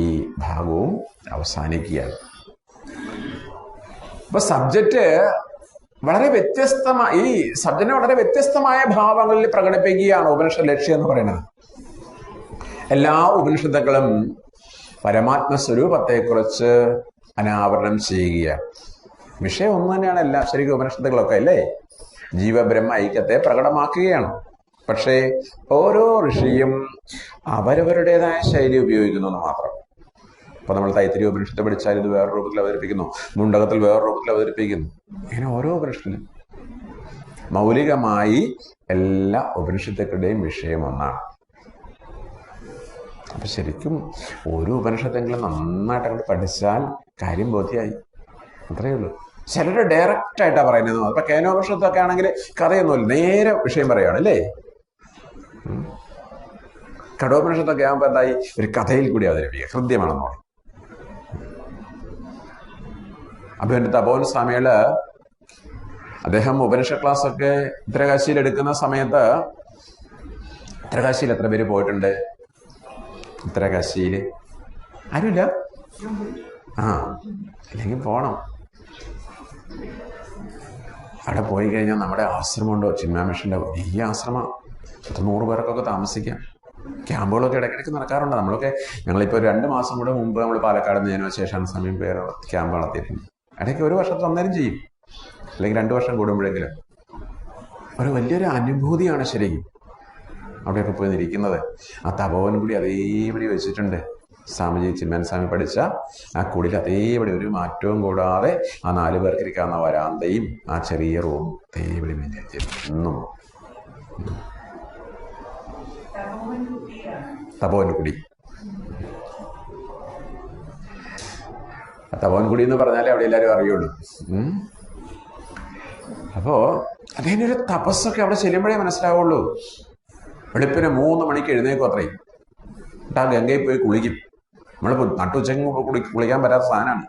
ഈ ഭാഗവും അവസാനിക്കുകയാണ്. അപ്പൊ സബ്ജക്റ്റ് വളരെ വ്യത്യസ്തമായ ഈ സബ്ജക്റ്റിനെ വളരെ വ്യത്യസ്തമായ ഭാവങ്ങളിൽ പ്രകടിപ്പിക്കുകയാണ് ഉപനിഷത്ത് ലക്ഷ്യം എന്ന് പറയുന്നത്. എല്ലാ ഉപനിഷത്തുക്കളും പരമാത്മ സ്വരൂപത്തെക്കുറിച്ച് അനാവരണം ചെയ്യുകയാണ്. വിഷയം ഒന്ന് തന്നെയാണ് എല്ലാ ശരിക്കും ഉപനിഷത്തുക്കളൊക്കെ അല്ലേ? ജീവബ്രഹ്മ ഐക്യത്തെ പ്രകടമാക്കുകയാണ്. പക്ഷേ ഓരോ ഋഷിയും അവരവരുടേതായ ശൈലി ഉപയോഗിക്കുന്നു എന്ന് മാത്രം. അപ്പൊ നമ്മൾ തൈത്തിരീയ ഉപനിഷത്ത് പഠിച്ചാൽ ഇത് വേറെ രൂപത്തിൽ അവതരിപ്പിക്കുന്നു, മുണ്ടകത്തിൽ വേറെ രൂപത്തിൽ അവതരിപ്പിക്കുന്നു. ഇങ്ങനെ ഓരോ ഉപനിഷത്തിലും മൗലികമായി എല്ലാ ഉപനിഷത്തുക്കളുടെയും വിഷയം ഒന്നാണ്. അപ്പൊ ശരിക്കും ഓരോ ഉപനിഷത്തെങ്കിലും നന്നായിട്ട് അങ്ങോട്ട് പഠിച്ചാൽ കാര്യം ബോധ്യമായി. അത്രയേ ഉള്ളൂ. ചിലർ ഡയറക്റ്റ് ആയിട്ടാ പറയുന്നത്. അപ്പൊ കേനോപനിഷത്തൊക്കെ ആണെങ്കിൽ കഥയൊന്നുമില്ല, നേരെ വിഷയം പറയുകയാണ് അല്ലേ? കഠോപനിഷത്തൊക്കെ ആകുമ്പോ എന്തായി? ഒരു കഥയിൽ കൂടി അവതരിപ്പിക്കുക, ഹൃദ്യമാണെന്നോ. അപ്പൊ എന്റെ തപോവൻ സ്വാമികള് അദ്ദേഹം ഉപനിഷ ക്ലാസ് ഒക്കെ ഉത്തരകാശിയിൽ എടുക്കുന്ന സമയത്ത്, ഉത്തരകാശിയിൽ എത്ര പേര് പോയിട്ടുണ്ട്? ഉത്തരകാശിയില് ആരുമില്ല? അല്ലെങ്കിൽ പോണം. അവിടെ പോയി കഴിഞ്ഞാൽ നമ്മുടെ ആശ്രമമുണ്ടോ, ചിന്മയ മിഷന്റെ വലിയ ആശ്രമം, 100 പേർക്കൊക്കെ താമസിക്കാം. ക്യാമ്പുകളൊക്കെ ഇടയ്ക്കിടയ്ക്ക് നടക്കാറുണ്ട്. ഞങ്ങളിപ്പോൾ 2 മാസം കൂടെ മുമ്പ് നമ്മൾ പാലക്കാട് നിയമശേഷാണ് സമയം പേര് ക്യാമ്പ് നടത്തിയിട്ടുണ്ട്. ഇടയ്ക്ക് ഒരു വർഷത്തിൽ അന്നേരം ചെയ്യും, അല്ലെങ്കിൽ 2 വർഷം കൂടുമ്പോഴെങ്കിലും. ഒരു വലിയൊരു അനുഭൂതിയാണ് ശരിക്കും അവിടെയൊക്കെ പോയി ഇരിക്കുന്നത്. ആ തപോവൻ കൂടി അതേപടി വെച്ചിട്ടുണ്ട്. സ്വാമിജി ചിന്മയാനന്ദ സ്വാമി പഠിച്ച ആ കുടിൽ അതേപടി ഒരു മാറ്റവും കൂടാതെ ആ 4 പേർക്ക് ഇരിക്കാവുന്ന വരാന്തയും ആ ചെറിയ റൂം അതേപടി എന്നും തപോവൻ കുടി. തപോവൻ കുടി എന്ന് പറഞ്ഞാലേ അവിടെ എല്ലാവരും അറിയുള്ളൂ. അപ്പോ അതിൻ്റെ ഒരു തപസ്സൊക്കെ അവിടെ ചെല്ലുമ്പോഴേ മനസ്സിലാവുള്ളൂ. വെളുപ്പിന് 3 മണിക്ക് എഴുന്നേക്കും അത്രയും. എന്നിട്ട് ആ ഗംഗയിൽ പോയി കുളിക്കും. നമ്മൾ നട്ടുച്ചയ്ക്ക് കുളിക്കാൻ പറ്റാത്ത സാധനമാണ്.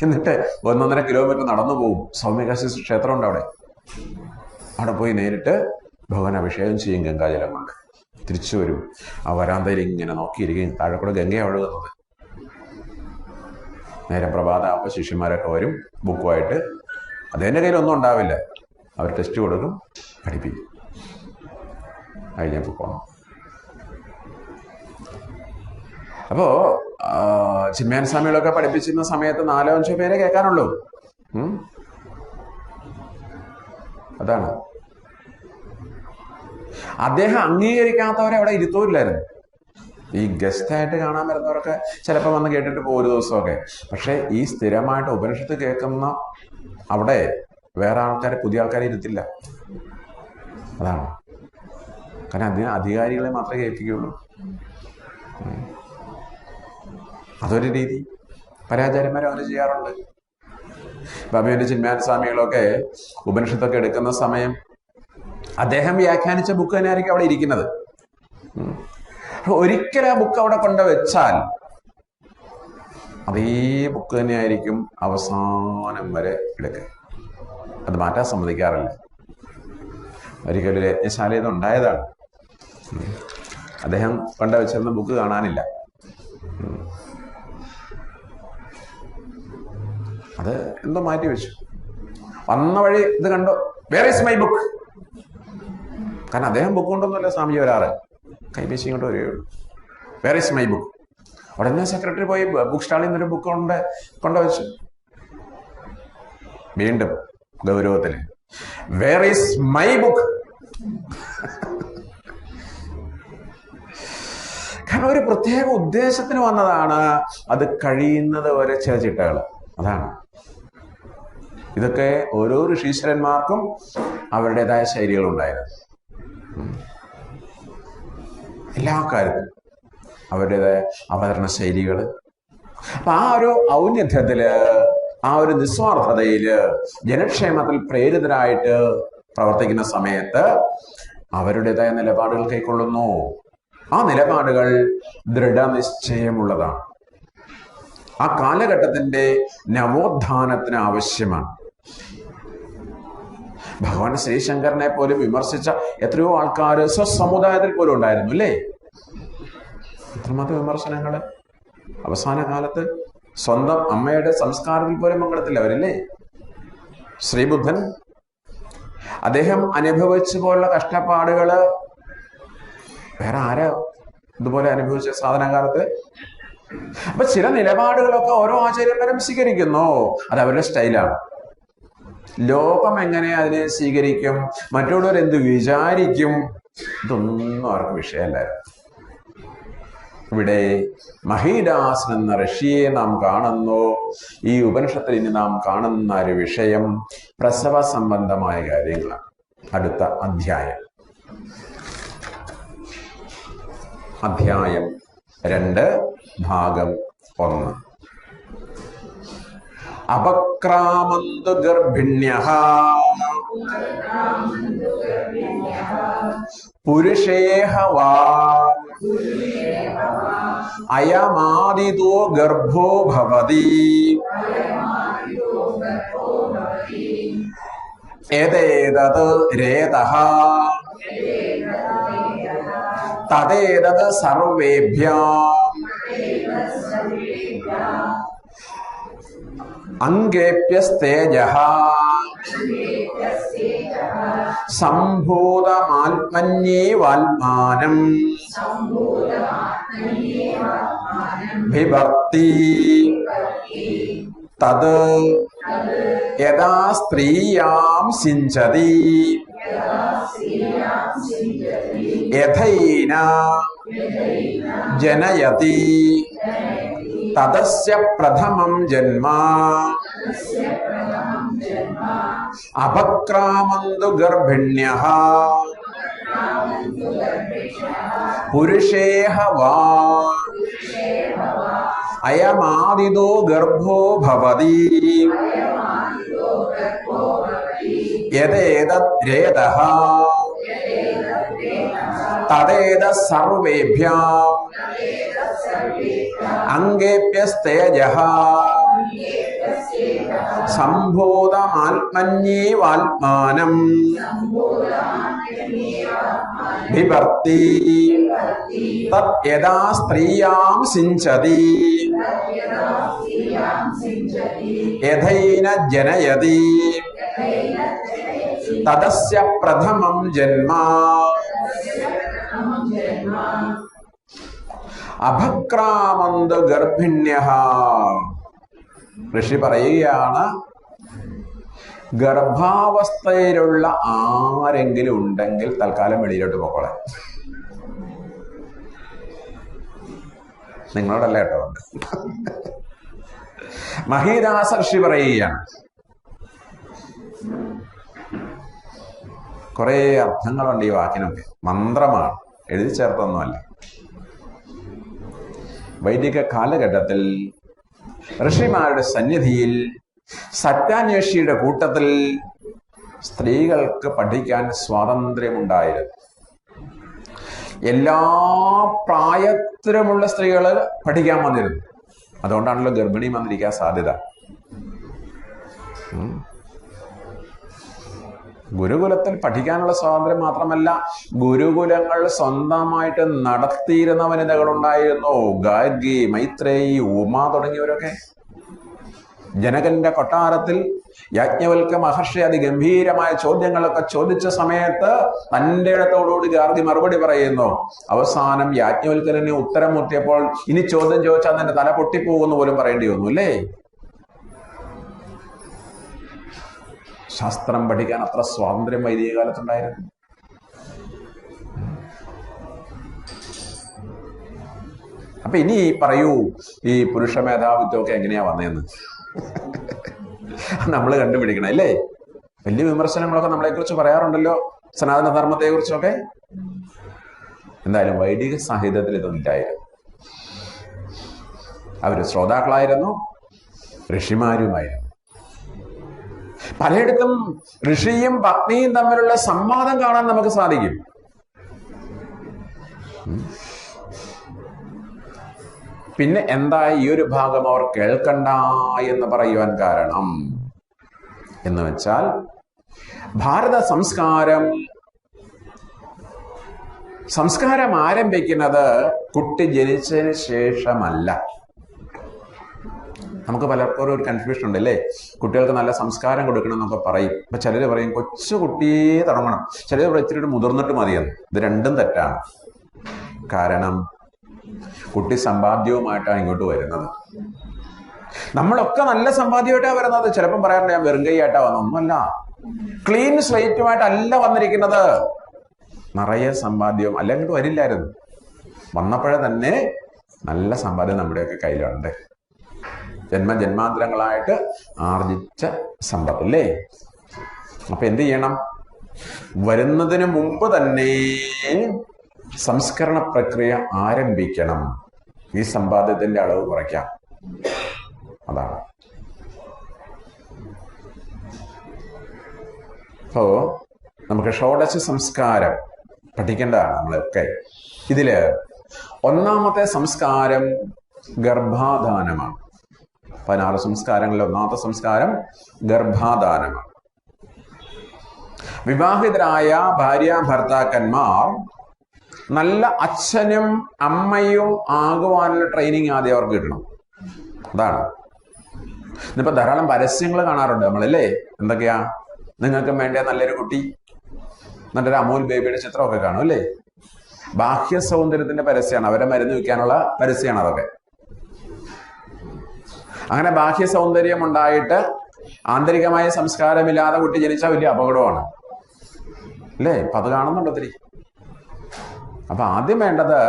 എന്നിട്ട് 1.5 കിലോമീറ്റർ നടന്നു പോകും. സൗമ്യകാശി ക്ഷേത്രമുണ്ട് അവിടെ. അവിടെ പോയി നേരിട്ട് ഭഗവാൻ അഭിഷേകം ചെയ്യും ഗംഗാജലം കൊണ്ട്. തിരിച്ചു വരും. ആ വരാന്തയിൽ ഇങ്ങനെ നോക്കിയിരിക്കും. താഴെ കൂടെ ഗംഗയാണ് ഒഴുകുന്നത്. നേരെ പ്രഭാതമാകുമ്പോൾ ശിഷ്യന്മാരൊക്കെ വരും ബുക്കുമായിട്ട്. അദ്ദേഹൻ്റെ കയ്യിലൊന്നും ഉണ്ടാവില്ല. അവർ ടെസ്റ്റ് കൊടുക്കും, പഠിപ്പിക്കും, കഴിഞ്ഞപ്പോൾ പോകണം. അപ്പോൾ ചിന്മയാനന്ദ സ്വാമികളൊക്കെ പഠിപ്പിച്ചിരുന്ന സമയത്ത് 4-5 പേരെ കേൾക്കാനുള്ളൂ. അതാണ്. അദ്ദേഹം അംഗീകരിക്കാത്തവരെ അവിടെ ഇരുത്തൂല്ലായിരുന്നു. ഈ ഗസ്റ്റായിട്ട് കാണാൻ വരുന്നവരൊക്കെ ചിലപ്പോൾ വന്ന് കേട്ടിട്ട് പോകും ഒരു ദിവസമൊക്കെ. പക്ഷെ ഈ സ്ഥിരമായിട്ട് ഉപനിഷത്ത് കേൾക്കുന്ന അവിടെ വേറെ ആൾക്കാരെ, പുതിയ ആൾക്കാരെ ഇരുത്തില്ല. അതാണ്. കാരണം അധികാരികളെ മാത്രമേ കേൾപ്പിക്കുകയുള്ളൂ. അതൊരു രീതി. പരാചാര്യന്മാരും അങ്ങനെ ചെയ്യാറുണ്ട്. ബാബുവിന്റെ ചിന്മയാനന്ദ സ്വാമികളൊക്കെ ഉപനിഷത്തൊക്കെ എടുക്കുന്ന സമയം അദ്ദേഹം വ്യാഖ്യാനിച്ച ബുക്ക് തന്നെ ആയിരിക്കും അവിടെ ഇരിക്കുന്നത്. ഒരിക്കൽ ആ ബുക്ക് അവിടെ കൊണ്ടുവച്ചാൽ അതേ ബുക്ക് തന്നെയായിരിക്കും അവസാനം വരെ എടുക്കുക. അത് മാറ്റാൻ സമ്മതിക്കാറില്ല. ഒരിക്കലും യജ്ഞശാലയിൽ ഉണ്ടായതാണ്. അദ്ദേഹം കൊണ്ടുവച്ചിരുന്ന ബുക്ക് കാണാനില്ല. അത് എന്തോ മാറ്റി വെച്ചു. വന്ന വഴി ഇത് കണ്ടോ, വേർ ഈസ് മൈ ബുക്ക്. കാരണം അദ്ദേഹം ബുക്ക് കൊണ്ടൊന്നുമല്ല സ്വാമിജി വരാറ്, കൈപേശി ഇങ്ങോട്ട് വരികയുള്ളൂ. Where is my book. ഉടനെ സെക്രട്ടറി പോയി ബുക്ക് സ്റ്റാളിൽ നിന്നൊരു ബുക്ക് കൊണ്ടുവച്ചു. വീണ്ടും ഗൗരവത്തിൽ, വേർ ഈസ് മൈ ബുക്ക്. കാരണം ഒരു പ്രത്യേക ഉദ്ദേശത്തിന് വന്നതാണ്. അത് കഴിയുന്നത് വരെ ചില ചിട്ടകൾ. അതാണ്. ഇതൊക്കെ ഓരോ ഋഷീശ്വരന്മാർക്കും അവരുടേതായ ശൈലികളുണ്ടായിരുന്നു. എല്ലാ കാര്യത്തിലും അവരുടേതായ അവതരണ ശൈലികൾ. അപ്പൊ ആ ഒരു ഔന്നത്യത്തില്, ആ ഒരു നിസ്വാർത്ഥതയില്, ജനക്ഷേമത്തിൽ പ്രേരിതരായിട്ട് പ്രവർത്തിക്കുന്ന സമയത്ത് അവരുടേതായ നിലപാടുകൾ കൈക്കൊള്ളുന്നു. ആ നിലപാടുകൾ ദൃഢനിശ്ചയമുള്ളതാണ്. ആ കാലഘട്ടത്തിന്റെ നവോത്ഥാനത്തിന് ആവശ്യമാണ്. ഭഗവാൻ ശ്രീശങ്കരനെ പോലും വിമർശിച്ച എത്രയോ ആൾക്കാർ സ്വസമുദായത്തിൽ പോലും ഉണ്ടായിരുന്നു, അല്ലേ? എത്രമാത്രം വിമർശനങ്ങള്. അവസാന കാലത്ത് സ്വന്തം അമ്മയുടെ സംസ്കാരത്തിൽ പോലും പങ്കെടുത്തില്ല അവരല്ലേ? ശ്രീബുദ്ധൻ അദ്ദേഹം അനുഭവിച്ചു പോലുള്ള കഷ്ടപ്പാടുകള് വേറെ ആരാ ഇതുപോലെ അനുഭവിച്ച സാധനകാലത്ത്? അപ്പൊ ചില നിലപാടുകളൊക്കെ ഓരോ ആചാര്യന്മാരും സ്വീകരിക്കുന്നു. അത് അവരുടെ സ്റ്റൈലാണ്. ലോകം എങ്ങനെ അതിനെ സ്വീകരിക്കും, മറ്റുള്ളവർ എന്ത് വിചാരിക്കും, ഇതൊന്നും അവർക്ക് വിഷയമല്ലായിരുന്നു. ഇവിടെ മഹീദാസൻ എന്ന ഋഷിയെ നാം കാണുന്നു. ഈ ഉപനിഷത്തിൽ ഇനി നാം കാണുന്ന ഒരു വിഷയം പ്രസവ സംബന്ധമായ കാര്യങ്ങളാണ്. അടുത്ത അധ്യായം 2 ഭാഗം 1. അപക്രാമന്തു ഗർഭിണ്യഃ പുരുഷേഹ വാ അയമാദിതോ ഗർഭോ ഭവതി ഏതേതത് രേതഃ തദേതത് സർവേഭ്യാം അംഗേപ്യസ്തേജഃ സംഭൂതമാത്മന്യേവാത്മാനം ബിഭർത്തി തത് യഥാ സ്ത്രീയാം സിഞ്ചതി യഥൈന ജനയതി തദസ്യ പ്രഥമം ജന്മ അപക്രാമന്തു ഗർഭിണ്യഃ പുരുഷേഹ വാ അയമാദിതോ ഗർഭോ ഭവതി യദേതദ്രേതഃ തദേതഃ സർവേഭ്യാം അംഗേഭ്യസ്തേജഃ സംഭൂതമാത്മന്യേവാത്മാനം വിഭർത്തി തത് യഥാ സ്ത്രീയാം സിഞ്ചതി യഥൈന ജനയതി തദസ്യ പ്രഥമം ജന്മ അഭക്രാമന്തു ഗർഭിണ്യഃ. ഋഷി പറയുകയാണ്, ഗർഭാവസ്ഥയിലുള്ള ആരെങ്കിലും ഉണ്ടെങ്കിൽ തൽക്കാലം വെളിയിലോട്ട് പോക്കോളെ. നിങ്ങളോടല്ല കേട്ടോ. മഹീദാസ ഋഷി പറയുകയാണ്, കുറെ അർത്ഥങ്ങളുണ്ട് ഈ വാക്കിനൊക്കെ. മന്ത്രമാണ്, എഴുതി ചേർത്തൊന്നുമല്ല. വൈദിക കാലഘട്ടത്തിൽ ഋഷിമാരുടെ സന്നിധിയിൽ സത്യാന്വേഷിയുടെ കൂട്ടത്തിൽ സ്ത്രീകൾക്ക് പഠിക്കാൻ സ്വാതന്ത്ര്യമുണ്ടായിരുന്നു. എല്ലാ പ്രായത്തിലുമുള്ള സ്ത്രീകൾ പഠിക്കാൻ വന്നിരുന്നു. അതുകൊണ്ടാണല്ലോ ഗർഭിണി വന്നിരിക്കാൻ സാധ്യത. ഗുരുകുലത്തിൽ പഠിക്കാനുള്ള സ്വാതന്ത്ര്യം മാത്രമല്ല, ഗുരുകുലങ്ങൾ സ്വന്തമായിട്ട് നടത്തിയിരുന്ന വനിതകളുണ്ടായിരുന്നു. ഗാർഗി, മൈത്രേയി, ഉമ തുടങ്ങിയവരൊക്കെ. ജനകന്റെ കൊട്ടാരത്തിൽ യാജ്ഞവൽക്യ മഹർഷി അതിഗംഭീരമായ ചോദ്യങ്ങളൊക്കെ ചോദിച്ച സമയത്ത് തന്റെ ഇടത്തോടുകൂടി ഗാർഗി മറുപടി പറയുന്നു. അവസാനം യാജ്ഞവൽക്കരന് ഉത്തരം മുട്ടിയപ്പോൾ ഇനി ചോദ്യം ചോദിച്ചാൽ തന്റെ തല പൊട്ടിപ്പോകുന്നു പോലും പറയേണ്ടി വന്നു അല്ലേ. ശാസ്ത്രം പഠിക്കാൻ അത്ര സ്വാതന്ത്ര്യം വൈദിക കാലത്തുണ്ടായിരുന്നു. അപ്പൊ ഇനി പറയൂ, ഈ പുരുഷ മേധാവിത്വമൊക്കെ എങ്ങനെയാ വന്നതെന്ന് നമ്മൾ കണ്ടുപിടിക്കണം അല്ലേ. വലിയ വിമർശനങ്ങളൊക്കെ നമ്മളെ കുറിച്ച് പറയാറുണ്ടല്ലോ, സനാതന ധർമ്മത്തെ കുറിച്ചൊക്കെ. എന്തായാലും വൈദിക സാഹിത്യത്തിൽ ഇതൊന്നില്ലായിരുന്നു. അവര് ശ്രോതാക്കളായിരുന്നു, ഋഷിമാരുമായിരുന്നു. പലയിടത്തും ഋഷിയും പത്നിയും തമ്മിലുള്ള സംവാദം കാണാൻ നമുക്ക് സാധിക്കും. പിന്നെ എന്താ ഈ ഒരു ഭാഗം അവർ കേൾക്കണ്ട എന്ന് പറയുവാൻ കാരണം എന്ന് വെച്ചാൽ, ഭാരത സംസ്കാരം ആരംഭിക്കുന്നത് കുട്ടി ജനിച്ചതിന് ശേഷമല്ല. നമുക്ക് പലർക്കും ഒരു കൺഫ്യൂഷൻ ഉണ്ട് അല്ലേ. കുട്ടികൾക്ക് നല്ല സംസ്കാരം കൊടുക്കണം എന്നൊക്കെ പറയും. അപ്പൊ ചിലര് പറയും കൊച്ചു കുട്ടിയെ തുടങ്ങണം, ചിലര് പറയും ഇത്തിരി മുതിർന്നിട്ട് മതിയെന്ന്. ഇത് രണ്ടും തെറ്റാണ്. കാരണം കുട്ടി സമ്പാദ്യവുമായിട്ടാണ് ഇങ്ങോട്ട് വരുന്നത്. നമ്മളൊക്കെ നല്ല സമ്പാദ്യമായിട്ടാണ് വരുന്നത്. ചിലപ്പം പറയാറുണ്ട് ഞാൻ വെറും കൈയായിട്ടാ വന്നത്. ഒന്നുമല്ല, ക്ലീൻ സ്ലേറ്റുമായിട്ടല്ല വന്നിരിക്കുന്നത്. നിറയെ സമ്പാദ്യവും അല്ല ഇങ്ങോട്ട് വരില്ലായിരുന്നു. വന്നപ്പോഴേ തന്നെ നല്ല സമ്പാദ്യം നമ്മുടെയൊക്കെ കയ്യിലുണ്ട്. ജന്മാന്തരങ്ങളായിട്ട് ആർജിച്ച സമ്പത്തല്ലേ. അപ്പൊ എന്ത് ചെയ്യണം? വരുന്നതിന് മുമ്പ് തന്നെ സംസ്കരണ പ്രക്രിയ ആരംഭിക്കണം. ഈ സമ്പാദ്യത്തിന്റെ അളവ് കുറയ്ക്കാം. അതാണ്. അപ്പോ നമുക്ക് ഷോഡശ സംസ്കാരം പഠിക്കേണ്ടതാണ് നമ്മളൊക്കെ. ഇതില് ഒന്നാമത്തെ സംസ്കാരം ഗർഭാധാനമാണ്. 16 സംസ്കാരങ്ങളിൽ ഒന്നാമത്തെ സംസ്കാരം ഗർഭാധാനമാണ്. വിവാഹിതരായ ഭാര്യ ഭർത്താക്കന്മാർ നല്ല അച്ഛനും അമ്മയും ആകുവാനുള്ള ട്രെയിനിങ് ആദ്യം അവർക്ക് കിട്ടണം. അതാണ്. ഇന്നിപ്പോ ധാരാളം പരസ്യങ്ങൾ കാണാറുണ്ട് നമ്മളല്ലേ. എന്തൊക്കെയാ? നിങ്ങൾക്കും വേണ്ടിയ നല്ലൊരു കുട്ടി, നല്ലൊരു അമൂൽ ബേബിയുടെ ചിത്രമൊക്കെ കാണും അല്ലേ. ബാഹ്യ സൗന്ദര്യത്തിന്റെ പരസ്യമാണ്, അവരെ മരുന്ന് വയ്ക്കാനുള്ള പരസ്യമാണ് അതൊക്കെ. അങ്ങനെ ബാഹ്യ സൗന്ദര്യം ഉണ്ടായിട്ട് ആന്തരികമായ സംസ്കാരമില്ലാതെ കുട്ടി ജനിച്ചാൽ വലിയ അപകടമാണ് അല്ലേ? ഇപ്പൊ അത് കാണുന്നുണ്ട് ഒത്തിരി. അപ്പൊ ആദ്യം വേണ്ടത്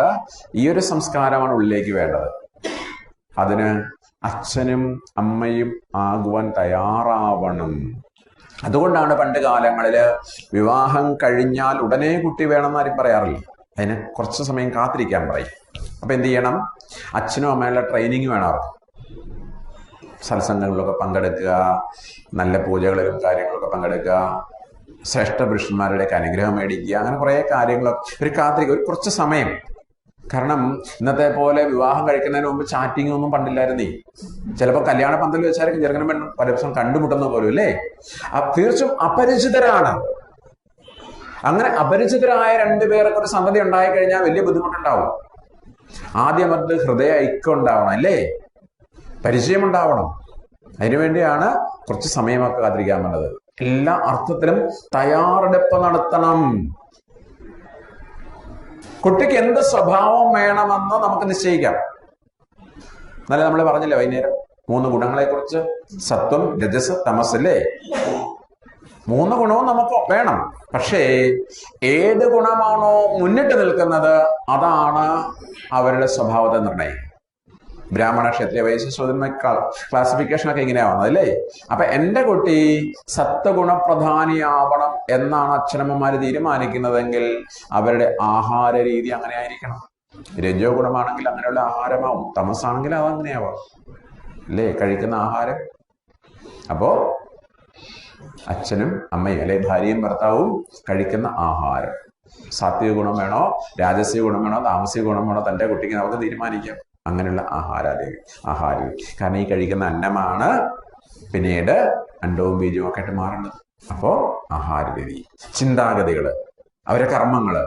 ഈ ഒരു സംസ്കാരമാണ് ഉള്ളിലേക്ക് വേണ്ടത്. അതിന് അച്ഛനും അമ്മയും ആകുവാൻ തയ്യാറാവണം. അതുകൊണ്ടാണ് പണ്ട് കാലങ്ങളില് വിവാഹം കഴിഞ്ഞാൽ ഉടനെ കുട്ടി വേണമെന്ന് ആരും പറയാറില്ല. അതിന് കുറച്ച് സമയം കാത്തിരിക്കാൻ പറയും. അപ്പൊ എന്ത് ചെയ്യണം? അച്ഛനും അമ്മയുള്ള ട്രെയിനിങ് വേണം അവർക്ക്. സത്സംഗങ്ങളിലൊക്കെ പങ്കെടുക്കുക, നല്ല പൂജകളിലും കാര്യങ്ങളൊക്കെ പങ്കെടുക്കുക, ശ്രേഷ്ഠ പുരുഷന്മാരുടെയൊക്കെ അനുഗ്രഹം മേടിക്കുക, അങ്ങനെ കുറേ കാര്യങ്ങളൊക്കെ ഒരു കാത്തിരിക്കുക, ഒരു കുറച്ച് സമയം. കാരണം ഇന്നത്തെ പോലെ വിവാഹം കഴിക്കുന്നതിന് മുമ്പ് ചാറ്റിംഗ് ഒന്നും പണ്ടില്ലായിരുന്നേ. ചിലപ്പോൾ കല്യാണ പന്തൽ വെച്ചായിരിക്കും ചെറുക്കനും പെണ്ണും പല ദിവസം കണ്ടുമുട്ടുന്ന പോലും അല്ലേ? തീർച്ചും അപരിചിതരാണ്. അങ്ങനെ അപരിചിതരായ രണ്ടുപേർക്ക് ഒരു സന്തതി ഉണ്ടായി കഴിഞ്ഞാൽ വലിയ ബുദ്ധിമുട്ടുണ്ടാവും. ആദ്യം അത് ഹൃദയ ഐക്യം ഉണ്ടാവണം അല്ലേ? പരിചയം ഉണ്ടാവണം. അതിനുവേണ്ടിയാണ് കുറച്ച് സമയമൊക്കെ കാത്തിരിക്കാൻ പറഞ്ഞത്. എല്ലാ അർത്ഥത്തിലും തയ്യാറെടുപ്പ് നടത്തണം. കുട്ടിക്ക് എന്ത് സ്വഭാവം വേണമെന്ന് നമുക്ക് നിശ്ചയിക്കാം. എന്നാലും നമ്മൾ പറഞ്ഞില്ലേ വൈകുന്നേരം 3 ഗുണങ്ങളെ കുറിച്ച്, സത്വം, രജസ്, തമസ് അല്ലേ? 3 ഗുണവും നമുക്ക് വേണം. പക്ഷേ ഏത് ഗുണമാണോ മുന്നിട്ട് നിൽക്കുന്നത് അതാണ് അവരുടെ സ്വഭാവത്തെ നിർണ്ണയിക്കും. ബ്രാഹ്മണ, ക്ഷത്രിയ, വൈശ്യ, ശൂദ്രന്മാർ ക്ലാസിഫിക്കേഷൻ ഒക്കെ ഇങ്ങനെയാ വന്നത് അല്ലേ? അപ്പൊ എന്റെ കുട്ടി സത്വഗുണപ്രധാനിയാവണം എന്നാണ് അച്ഛനമ്മമാര് തീരുമാനിക്കുന്നതെങ്കിൽ അവരുടെ ആഹാര രീതി അങ്ങനെ ആയിരിക്കണം. രജോ ഗുണമാണെങ്കിൽ അങ്ങനെയുള്ള ആഹാരമാവും, തമസാണെങ്കിൽ അതങ്ങനെയാവാം അല്ലേ? കഴിക്കുന്ന ആഹാരം. അപ്പോ അച്ഛനും അമ്മയും അല്ലെ ഭാര്യയും ഭർത്താവും കഴിക്കുന്ന ആഹാരം സാത്വിക ഗുണം വേണോ, രാജസ്യ ഗുണം വേണോ, താമസിക ഗുണം വേണോ, തന്റെ കുട്ടിക്ക് നമുക്ക് തീരുമാനിക്കാം. അങ്ങനെയുള്ള ആഹാരം. കാരണം ഈ കഴിക്കുന്ന അന്നമാണ് പിന്നീട് അണ്ടവും ബീജവും ഒക്കെ ആയിട്ട് മാറേണ്ടത്. അപ്പോ ആഹാരരീതി, ചിന്താഗതികള്, അവരുടെ കർമ്മങ്ങള്,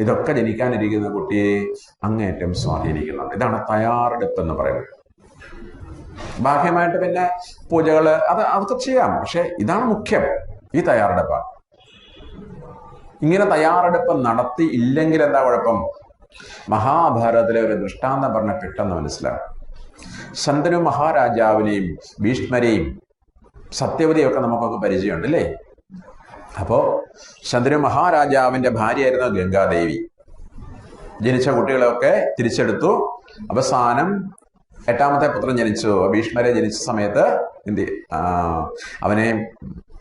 ഇതൊക്കെ ജനിക്കാനിരിക്കുന്ന കുട്ടിയെ അങ്ങേയറ്റം സ്വാധീനിക്കുന്നുണ്ട്. ഇതാണ് തയ്യാറെടുപ്പ് എന്ന് പറയുന്നത്. ബാഹ്യമായിട്ട് പിന്നെ പൂജകള് അതൊക്കെ ചെയ്യാം. പക്ഷെ ഇതാണ് മുഖ്യം, ഈ തയ്യാറെടുപ്പാണ്. ഇങ്ങനെ തയ്യാറെടുപ്പ് നടത്തി ഇല്ലെങ്കിൽ എന്താ കുഴപ്പം? മഹാഭാരതത്തിലെ ഒരു ദൃഷ്ടാന്തം പറഞ്ഞ പെട്ടെന്ന് മനസ്സിലാവും. ശന്തനു മഹാരാജാവിനെയും ഭീഷ്മരെയും സത്യവതിയും ഒക്കെ നമുക്കൊക്കെ പരിചയമുണ്ട് അല്ലേ? അപ്പോ ശന്തനു മഹാരാജാവിന്റെ ഭാര്യയായിരുന്നു ഗംഗാദേവി. ജനിച്ച കുട്ടികളെയൊക്കെ തിരിച്ചെടുത്തു. അവസാനം 8ാമത്തെ പുത്രൻ ജനിച്ചു. ഭീഷ്മരെ ജനിച്ച സമയത്ത് അവനെ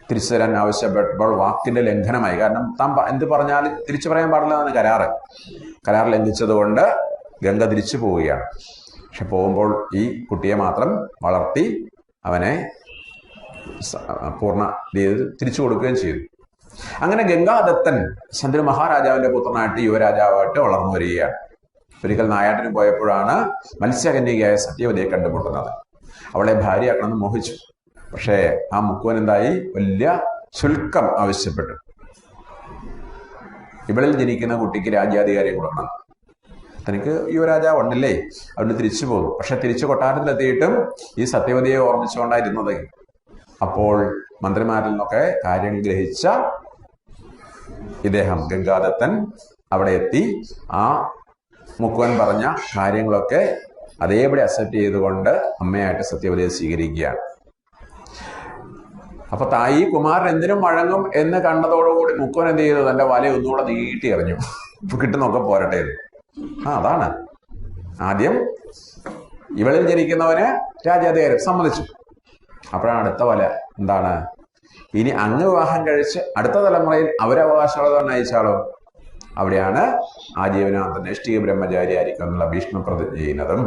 തിരിച്ചു തരാൻ ആവശ്യപ്പെട്ടപ്പോൾ വാക്കിന്റെ ലംഘനമായി. കാരണം താൻ എന്ത് പറഞ്ഞാൽ തിരിച്ചു പറയാൻ പാടില്ല എന്നാണ് കരാർ ലംഘിച്ചത് കൊണ്ട് ഗംഗ തിരിച്ചു പോവുകയാണ്. പക്ഷെ പോകുമ്പോൾ ഈ കുട്ടിയെ മാത്രം വളർത്തി അവനെ പൂർണ്ണ രീതിയിൽ തിരിച്ചു കൊടുക്കുകയും ചെയ്തു. അങ്ങനെ ഗംഗാദത്തൻ ശന്തനു മഹാരാജാവിന്റെ പുത്രനായിട്ട് യുവരാജാവായിട്ട് വളർന്നു വരികയാണ്. ഒരിക്കൽ നായാട്ടിന് പോയപ്പോഴാണ് മത്സ്യകന്യകയായ സത്യവതിയെ കണ്ടുമുട്ടുന്നത്. അവളെ ഭാര്യയാക്കണമെന്ന് മോഹിച്ചു. പക്ഷേ ആ മുക്കുവൻ എന്തായി? വലിയ ശുൽക്കം ആവശ്യപ്പെട്ടു. ഇവളിൽ ജനിക്കുന്ന കുട്ടിക്ക് രാജ്യാധികാരം കൊടുക്കണം. തനിക്ക് യുവരാജാവ് ഉണ്ടല്ലേ, അതുകൊണ്ട് തിരിച്ചു പോകും. പക്ഷെ തിരിച്ചു കൊട്ടാരത്തിലെത്തിയിട്ടും ഈ സത്യവതിയെ ഓർമ്മിച്ചുകൊണ്ടായിരുന്നത്. അപ്പോൾ മന്ത്രിമാരിൽ നിന്നൊക്കെ കാര്യങ്ങൾ ഗ്രഹിച്ച ഇദ്ദേഹം ഗംഗാദത്തൻ അവിടെ എത്തി ആ മുക്കുവൻ പറഞ്ഞ കാര്യങ്ങളൊക്കെ അതേപടി അക്സെപ്റ്റ് ചെയ്തുകൊണ്ട് അമ്മയായിട്ട് സത്യവതിയെ സ്വീകരിക്കുകയാണ്. അപ്പൊ തായി കുമാരൻ എന്തിനും വഴങ്ങും എന്ന് കണ്ടതോടുകൂടി മുക്കുവൻ എന്ത് ചെയ്തു? തന്റെ വല ഒന്നുകൂടെ നീട്ടി എറിഞ്ഞു. കിട്ടുന്നൊക്കെ പോരട്ടെ. അതാണ് ആദ്യം ഇവളിൽ ജനിക്കുന്നവന് രാജ്യാധികാരം സമ്മതിച്ചു. അപ്പോഴാണ് അടുത്ത വല എന്താണ്? ഇനി അങ്ങ് വിവാഹം കഴിച്ച് അടുത്ത തലമുറയിൽ അവരവകാശമുള്ളതാണ് അയച്ചാലോ? അവിടെയാണ് ആജീവനാന്തം നൈഷ്ഠിക ബ്രഹ്മചാരി ആയിരിക്കും എന്നുള്ള ഭീഷ്മ പ്രതിജ്ഞ ചെയ്യുന്നതും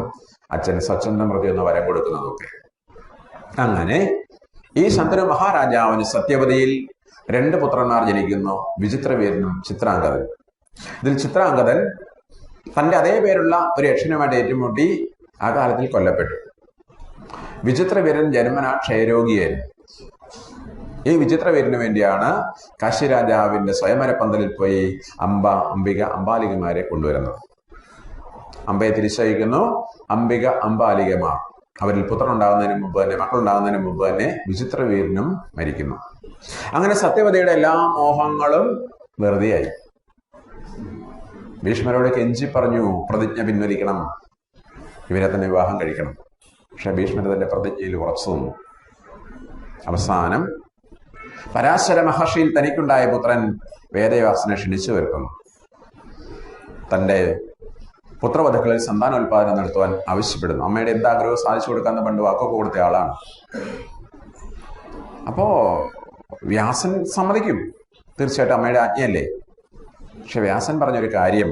അച്ഛന് സ്വച്ഛന്ദ മൃതി എന്ന് വരം കൊടുക്കുന്നതൊക്കെ. അങ്ങനെ ഈ ശന്തനു മഹാരാജാവിന് സത്യവതിയിൽ 2 പുത്രന്മാർ ജനിക്കുന്നു, വിചിത്രവീരനും ചിത്രാംഗതനും. ഇതിൽ ചിത്രാംഗതൻ തന്റെ അതേ പേരുള്ള ഒരു യക്ഷനുമായിട്ട് ഏറ്റുമുട്ടി ആ കാലത്തിൽ കൊല്ലപ്പെട്ടു. വിചിത്രവീരൻ ജന്മനാ ക്ഷയരോഗിയായിരുന്നു. ഈ വിചിത്രവീരന് വേണ്ടിയാണ് കാശി രാജാവിന്റെ സ്വയംവരപ്പന്തലിൽ പോയി അംബാലികമാരെ കൊണ്ടുവരുന്നത്. അമ്പയെ തിരിച്ചയക്കുന്നു. അംബാലികമാർ അവരിൽ പുത്രനുണ്ടാകുന്നതിന് മുമ്പ് തന്നെ, മക്കളുണ്ടാകുന്നതിന് മുമ്പ് തന്നെ വിചിത്രവീരനും മരിക്കുന്നു. അങ്ങനെ സത്യവതിയുടെ എല്ലാ മോഹങ്ങളും വെറുതെയായി. ഭീഷ്മരോട് കെഞ്ചി പറഞ്ഞു, പ്രതിജ്ഞ പിൻവലിക്കണം, ഇവരെ തന്നെ വിവാഹം കഴിക്കണം. പക്ഷെ ഭീഷ്മർ തന്റെ പ്രതിജ്ഞയിൽ ഉറച്ചു നിന്നു. അവസാനം പരാശര മഹർഷിയിൽ തനിക്കുണ്ടായ പുത്രൻ വേദവ്യാസനെ ക്ഷണിച്ചു വരുത്തുന്നു. തന്റെ പുത്രവധുക്കളിൽ സന്താനോൽപാദനം നടത്തുവാൻ ആവശ്യപ്പെടുന്നു. അമ്മയുടെ എന്താഗ്രഹവും സാധിച്ചു കൊടുക്കാന്ന് പണ്ട് വാക്കൊക്കെ കൊടുത്ത ആളാണ്. അപ്പോ വ്യാസൻ സമ്മതിക്കും, തീർച്ചയായിട്ടും അമ്മയുടെ ആജ്ഞയല്ലേ. പക്ഷെ വ്യാസൻ പറഞ്ഞൊരു കാര്യം,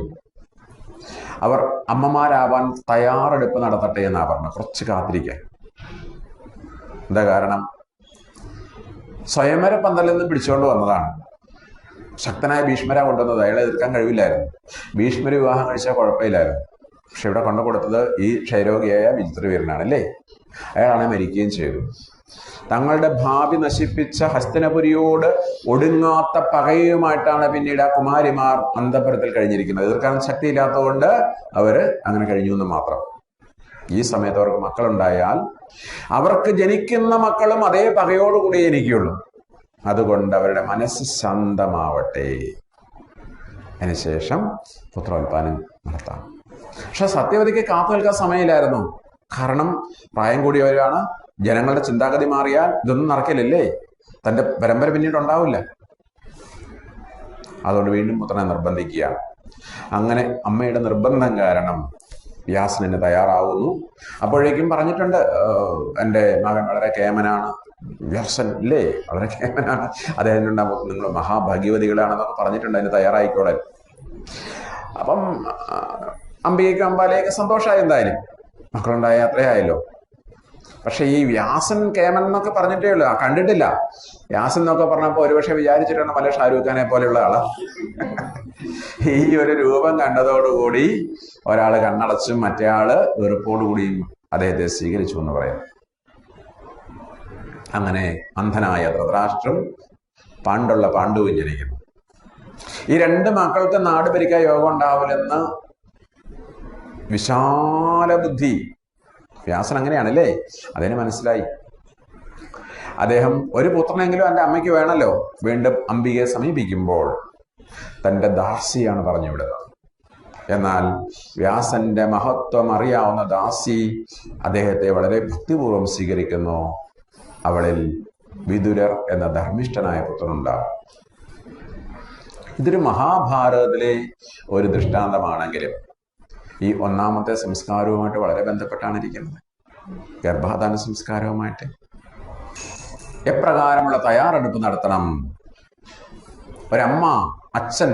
അവർ അമ്മമാരാവാൻ തയ്യാറെടുപ്പ് നടത്തട്ടെ എന്നാ പറഞ്ഞു. കുറച്ച് കാത്തിരിക്കാൻ. എന്താ കാരണം? സ്വയംവര പന്തലിൽ നിന്ന് പിടിച്ചുകൊണ്ട് വന്നതാണ്. ശക്തനായ ഭീഷ്മര കൊണ്ടുവന്നത്. അയാളെ എതിർക്കാൻ കഴിവില്ലായിരുന്നു. ഭീഷ്മര വിവാഹം കഴിച്ചാൽ കുഴപ്പമില്ലായിരുന്നു. പക്ഷെ ഇവിടെ കൊണ്ടു കൊടുത്തത് ഈ ക്ഷയരോഗിയായ വിചിത്രവീരനാണ് അല്ലേ. അയാളാണ് മരിക്കുകയും ചെയ്തു. തങ്ങളുടെ ഭാവി നശിപ്പിച്ച ഹസ്തിനപുരിയോട് ഒടുങ്ങാത്ത പകയുമായിട്ടാണ് പിന്നീട് ആ കുമാരിമാർ അന്തപുരത്തിൽ കഴിഞ്ഞിരിക്കുന്നത്. എതിർക്കാൻ ശക്തിയില്ലാത്തതുകൊണ്ട് അവര് അങ്ങനെ കഴിഞ്ഞു എന്ന് മാത്രം. ഈ സമയത്ത് അവർക്ക് മക്കളുണ്ടായാൽ അവർക്ക് ജനിക്കുന്ന മക്കളും അതേ പകയോടുകൂടി ജനിക്കുള്ളൂ. അതുകൊണ്ട് അവരുടെ മനസ്സ് ശാന്തമാവട്ടെ, അതിനുശേഷം പുത്രോൽപാദനം നടത്താം. പക്ഷെ സത്യവതിക്ക് കാത്തു നിൽക്കാൻ സമയമില്ലായിരുന്നു. കാരണം പ്രായം കൂടിയവരാണ്. ജനങ്ങളുടെ ചിന്താഗതി മാറിയാൽ ഇതൊന്നും നടക്കില്ലല്ലേ, തന്റെ പരമ്പര പിന്നീട് ഉണ്ടാവില്ല. അതുകൊണ്ട് വീണ്ടും പുത്രനെ നിർബന്ധിക്കുകയാണ്. അങ്ങനെ അമ്മയുടെ നിർബന്ധം കാരണം വ്യാസന് തയ്യാറാവുന്നു. അപ്പോഴേക്കും പറഞ്ഞിട്ടുണ്ട്, എൻ്റെ മകൻ വളരെ കേമനാണ്. വ്യാസൻ ഇല്ലേ, വളരെ കേമനാണ്, അദ്ദേഹത്തിനുണ്ടാകും, നിങ്ങൾ മഹാഭാഗ്യവതികളാണെന്നൊക്കെ പറഞ്ഞിട്ടുണ്ട്, അതിന് തയ്യാറായിക്കോളെ. അപ്പം അംബികയ്ക്ക് അമ്പാലയൊക്കെ സന്തോഷമായി. എന്തായാലും മക്കളുണ്ടായ അത്രയായല്ലോ. പക്ഷെ ഈ വ്യാസൻ കേമൻ എന്നൊക്കെ പറഞ്ഞിട്ടേ ഉള്ളൂ, കണ്ടിട്ടില്ല. വ്യാസൻ എന്നൊക്കെ പറഞ്ഞപ്പോൾ ഒരുപക്ഷെ വിചാരിച്ചിട്ടാണ് പല ഷാരൂഖ് ഖാനെ പോലെയുള്ള ആളാ. ഈ ഒരു രൂപം കണ്ടതോടുകൂടി ഒരാള് കണ്ണടച്ചും മറ്റേ ആള് വെറുപ്പോടുകൂടിയും അദ്ദേഹത്തെ സ്വീകരിച്ചു എന്ന് പറയാം. അങ്ങനെ അന്ധനായ ധൃതരാഷ്ട്രം പണ്ടുള്ള പാണ്ഡുവും ജനിക്കുന്നു. ഈ രണ്ട് മക്കൾക്ക് നാട് ഭരിക്കാൻ യോഗം ഉണ്ടാവില്ലെന്ന് വിശാല ബുദ്ധി വ്യാസൻ അങ്ങനെയാണല്ലേ, അതിന് മനസ്സിലായി. അദ്ദേഹം ഒരു പുത്രനെങ്കിലും എൻ്റെ അമ്മയ്ക്ക് വേണമല്ലോ. വീണ്ടും അംബികയെ സമീപിക്കുമ്പോൾ തൻ്റെ ദാസിയാണ് പറഞ്ഞു വിടുന്നത്. എന്നാൽ വ്യാസന്റെ മഹത്വം അറിയാവുന്ന ദാസി അദ്ദേഹത്തെ വളരെ ഭക്തിപൂർവ്വം സ്വീകരിക്കുന്നു. അവളിൽ വിദുരർ എന്ന ധർമ്മിഷ്ഠനായ പുത്രനുണ്ടാകും. ഇതൊരു മഹാഭാരതത്തിലെ ഒരു ദൃഷ്ടാന്തമാണെങ്കിലും ഈ ഒന്നാമത്തെ സംസ്കാരവുമായിട്ട് വളരെ ബന്ധപ്പെട്ടാണ് ഇരിക്കുന്നത്. ഗർഭാധാന സംസ്കാരവുമായിട്ട് എപ്രകാരമുള്ള തയ്യാറെടുപ്പ് നടത്തണം, ഒരമ്മ അച്ഛൻ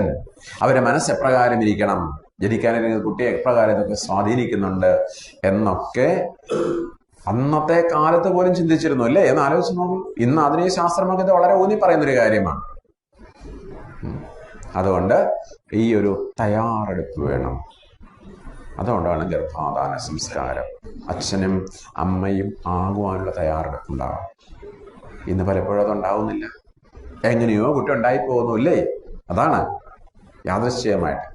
അവരുടെ മനസ്സ് എപ്രകാരം ഇരിക്കണം, ജനിക്കാനിരിക്കുന്ന കുട്ടിയെ എപ്രകാരം ഇതൊക്കെ സ്വാധീനിക്കുന്നുണ്ട് എന്നൊക്കെ അന്നത്തെ കാലത്ത് പോലും ചിന്തിച്ചിരുന്നു അല്ലേ എന്ന് ആലോചിച്ച് നോക്കൂ. ഇന്ന് ആധുനിക ശാസ്ത്രമൊക്കെ ഇത് വളരെ ഊന്നി പറയുന്നൊരു കാര്യമാണ്. അതുകൊണ്ട് ഈ ഒരു തയ്യാറെടുപ്പ് വേണം. അതുകൊണ്ടാണ് ഗർഭാധാന സംസ്കാരം. അച്ഛനും അമ്മയും ആകുവാനുള്ള തയ്യാറെടുപ്പുണ്ടാകും. ഇന്ന് പലപ്പോഴും അതുണ്ടാവുന്നില്ല. എങ്ങനെയോ കുട്ടി ഉണ്ടായി പോകുന്നു അല്ലേ, അതാണ് യാദൃശ്ചികമായിട്ട്.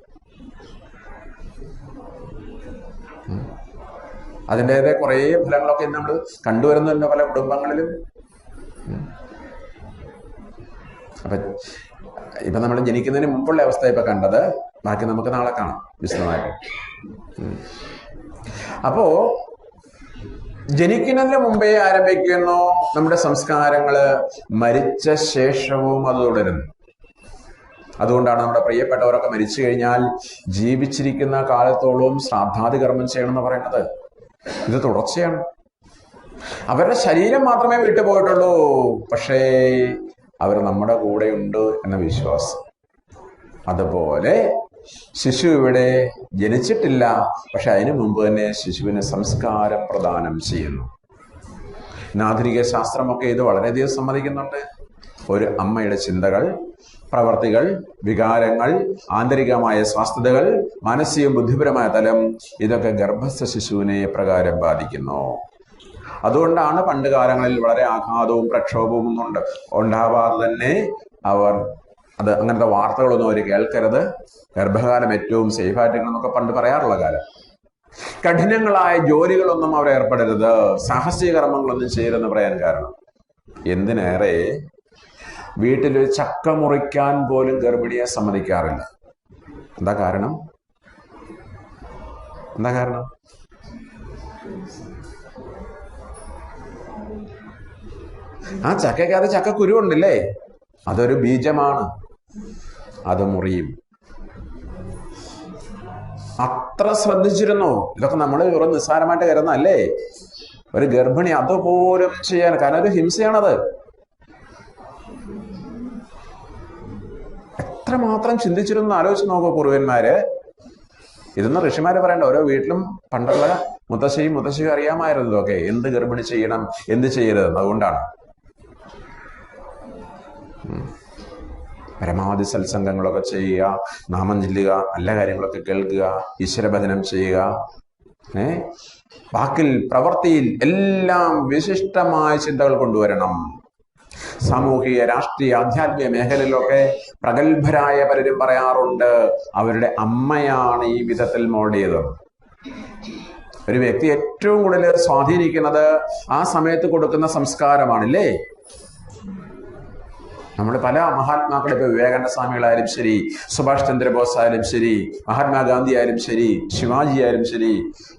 അതിൻ്റെതായ കുറേ ഫലങ്ങളൊക്കെ നമ്മൾ കണ്ടുവരുന്നുണ്ട് പല കുടുംബങ്ങളിലും. ഇപ്പൊ നമ്മൾ ജനിക്കുന്നതിന് മുമ്പുള്ള അവസ്ഥ ഇപ്പൊ കണ്ടത്, ബാക്കി നമുക്ക് നാളെ കാണാം വിശദമായിട്ട്. അപ്പോ ജനിക്കുന്നതിന് മുമ്പേ ആരംഭിക്കുന്നു നമ്മുടെ സംസ്കാരങ്ങള്, മരിച്ച ശേഷവും അത് തുടരുന്നു. അതുകൊണ്ടാണ് നമ്മുടെ പ്രിയപ്പെട്ടവരൊക്കെ മരിച്ചു കഴിഞ്ഞാൽ ജീവിച്ചിരിക്കുന്ന കാലത്തോളം ശ്രാദ്ധാദി കർമ്മം ചെയ്യണമെന്ന് പറയുന്നത്. ഇത് തുടർച്ചയാണ്. അവരുടെ ശരീരം മാത്രമേ വിട്ടുപോയിട്ടുള്ളൂ, പക്ഷേ അവർ നമ്മുടെ കൂടെയുണ്ട് എന്ന വിശ്വാസം. അതുപോലെ ശിശു ഇവിടെ ജനിച്ചിട്ടില്ല, പക്ഷെ അതിനു മുമ്പ് തന്നെ ശിശുവിന് സംസ്കാരം പ്രദാനം ചെയ്യുന്നു. ആധുനിക ശാസ്ത്രമൊക്കെ ഇത് വളരെയധികം സമ്മതിക്കുന്നുണ്ട്. ഒരു അമ്മയുടെ ചിന്തകൾ, പ്രവർത്തികൾ, വികാരങ്ങൾ, ആന്തരികമായ സ്വാസ്ഥ്യതകൾ, മാനസിക ബുദ്ധിപരമായ തലം, ഇതൊക്കെ ഗർഭസ്ഥ ശിശുവിനെ പ്രകാരം ബാധിക്കുന്നു. അതുകൊണ്ടാണ് പണ്ട് കാലങ്ങളിൽ വളരെ ആഘാതവും പ്രക്ഷോഭവും ഉണ്ടാവാതെ തന്നെ അവർ അങ്ങനത്തെ വാർത്തകളൊന്നും അവർ കേൾക്കരുത്, ഗർഭകാലം ഏറ്റവും സേഫായിട്ടിരിക്കണം എന്നൊക്കെ പണ്ട് പറയാറുള്ള കാലം. കഠിനങ്ങളായ ജോലികളൊന്നും അവർ ഏർപ്പെടരുത്, സാഹസിക കർമ്മങ്ങളൊന്നും ചെയ്യരുതെന്ന് പറയാൻ കാരണം, എന്തിനേറെ വീട്ടിലൊരു ചക്ക മുറിക്കാൻ പോലും ഗർഭിണിയെ സമ്മതിക്കാറില്ല. എന്താ കാരണം? ആ ചക്കയ്ക്കകത്ത് ചക്കക്കുരു ഉണ്ടല്ലേ, അതൊരു ബീജമാണ്, അത് മുറിയും. അത്ര ശ്രദ്ധിച്ചിരുന്നു. ഇതൊക്കെ നമ്മൾ വെറും നിസ്സാരമായിട്ട് കരുതുന്നല്ലേ. ഒരു ഗർഭിണി അതുപോലും ചെയ്യാൻ, കാരണം ഒരു ഹിംസയാണത്. എത്രമാത്രം ചിന്തിച്ചിരുന്നു ആലോചിച്ച് നോക്കൂ പൂർവ്വന്മാര്. ഇതൊന്നും ഋഷിമാര് പറയണ്ട, ഓരോ വീട്ടിലും പണ്ടുള്ള മുത്തശ്ശിയും അറിയാമായിരുന്നു ഇതൊക്കെ, എന്ത് ഗർഭിണി ചെയ്യണം, എന്ത് ചെയ്യരുതെന്ന്. അതുകൊണ്ടാണ് പരമാവധി സത്സംഗങ്ങളൊക്കെ ചെയ്യുക, നാമം ചൊല്ലുക, നല്ല കാര്യങ്ങളൊക്കെ കേൾക്കുക, ഈശ്വരഭജനം ചെയ്യുക. വാക്കിൽ പ്രവൃത്തിയിൽ എല്ലാം വിശിഷ്ടമായ ചിന്തകൾ കൊണ്ടുവരണം. സാമൂഹിക, രാഷ്ട്രീയ, ആധ്യാത്മിക മേഖലയിലൊക്കെ പ്രഗത്ഭരായ പലരും പറയാറുണ്ട്, അവരുടെ അമ്മയാണ് ഈ വിധത്തിൽ മോൾഡ് ചെയ്തത്. ഒരു വ്യക്തി ഏറ്റവും കൂടുതൽ സ്വാധീനിക്കുന്നത് ആ സമയത്ത് കൊടുക്കുന്ന സംസ്കാരമാണല്ലേ. നമ്മൾ പല മഹാത്മാക്കളെ, ഇപ്പൊ വിവേകാനന്ദ സ്വാമികളായാലും ശരി, സുഭാഷ് ചന്ദ്രബോസ് ആയാലും ശരി, മഹാത്മാഗാന്ധി ആയാലും ശരി, ശിവാജി ആയാലും ശരി,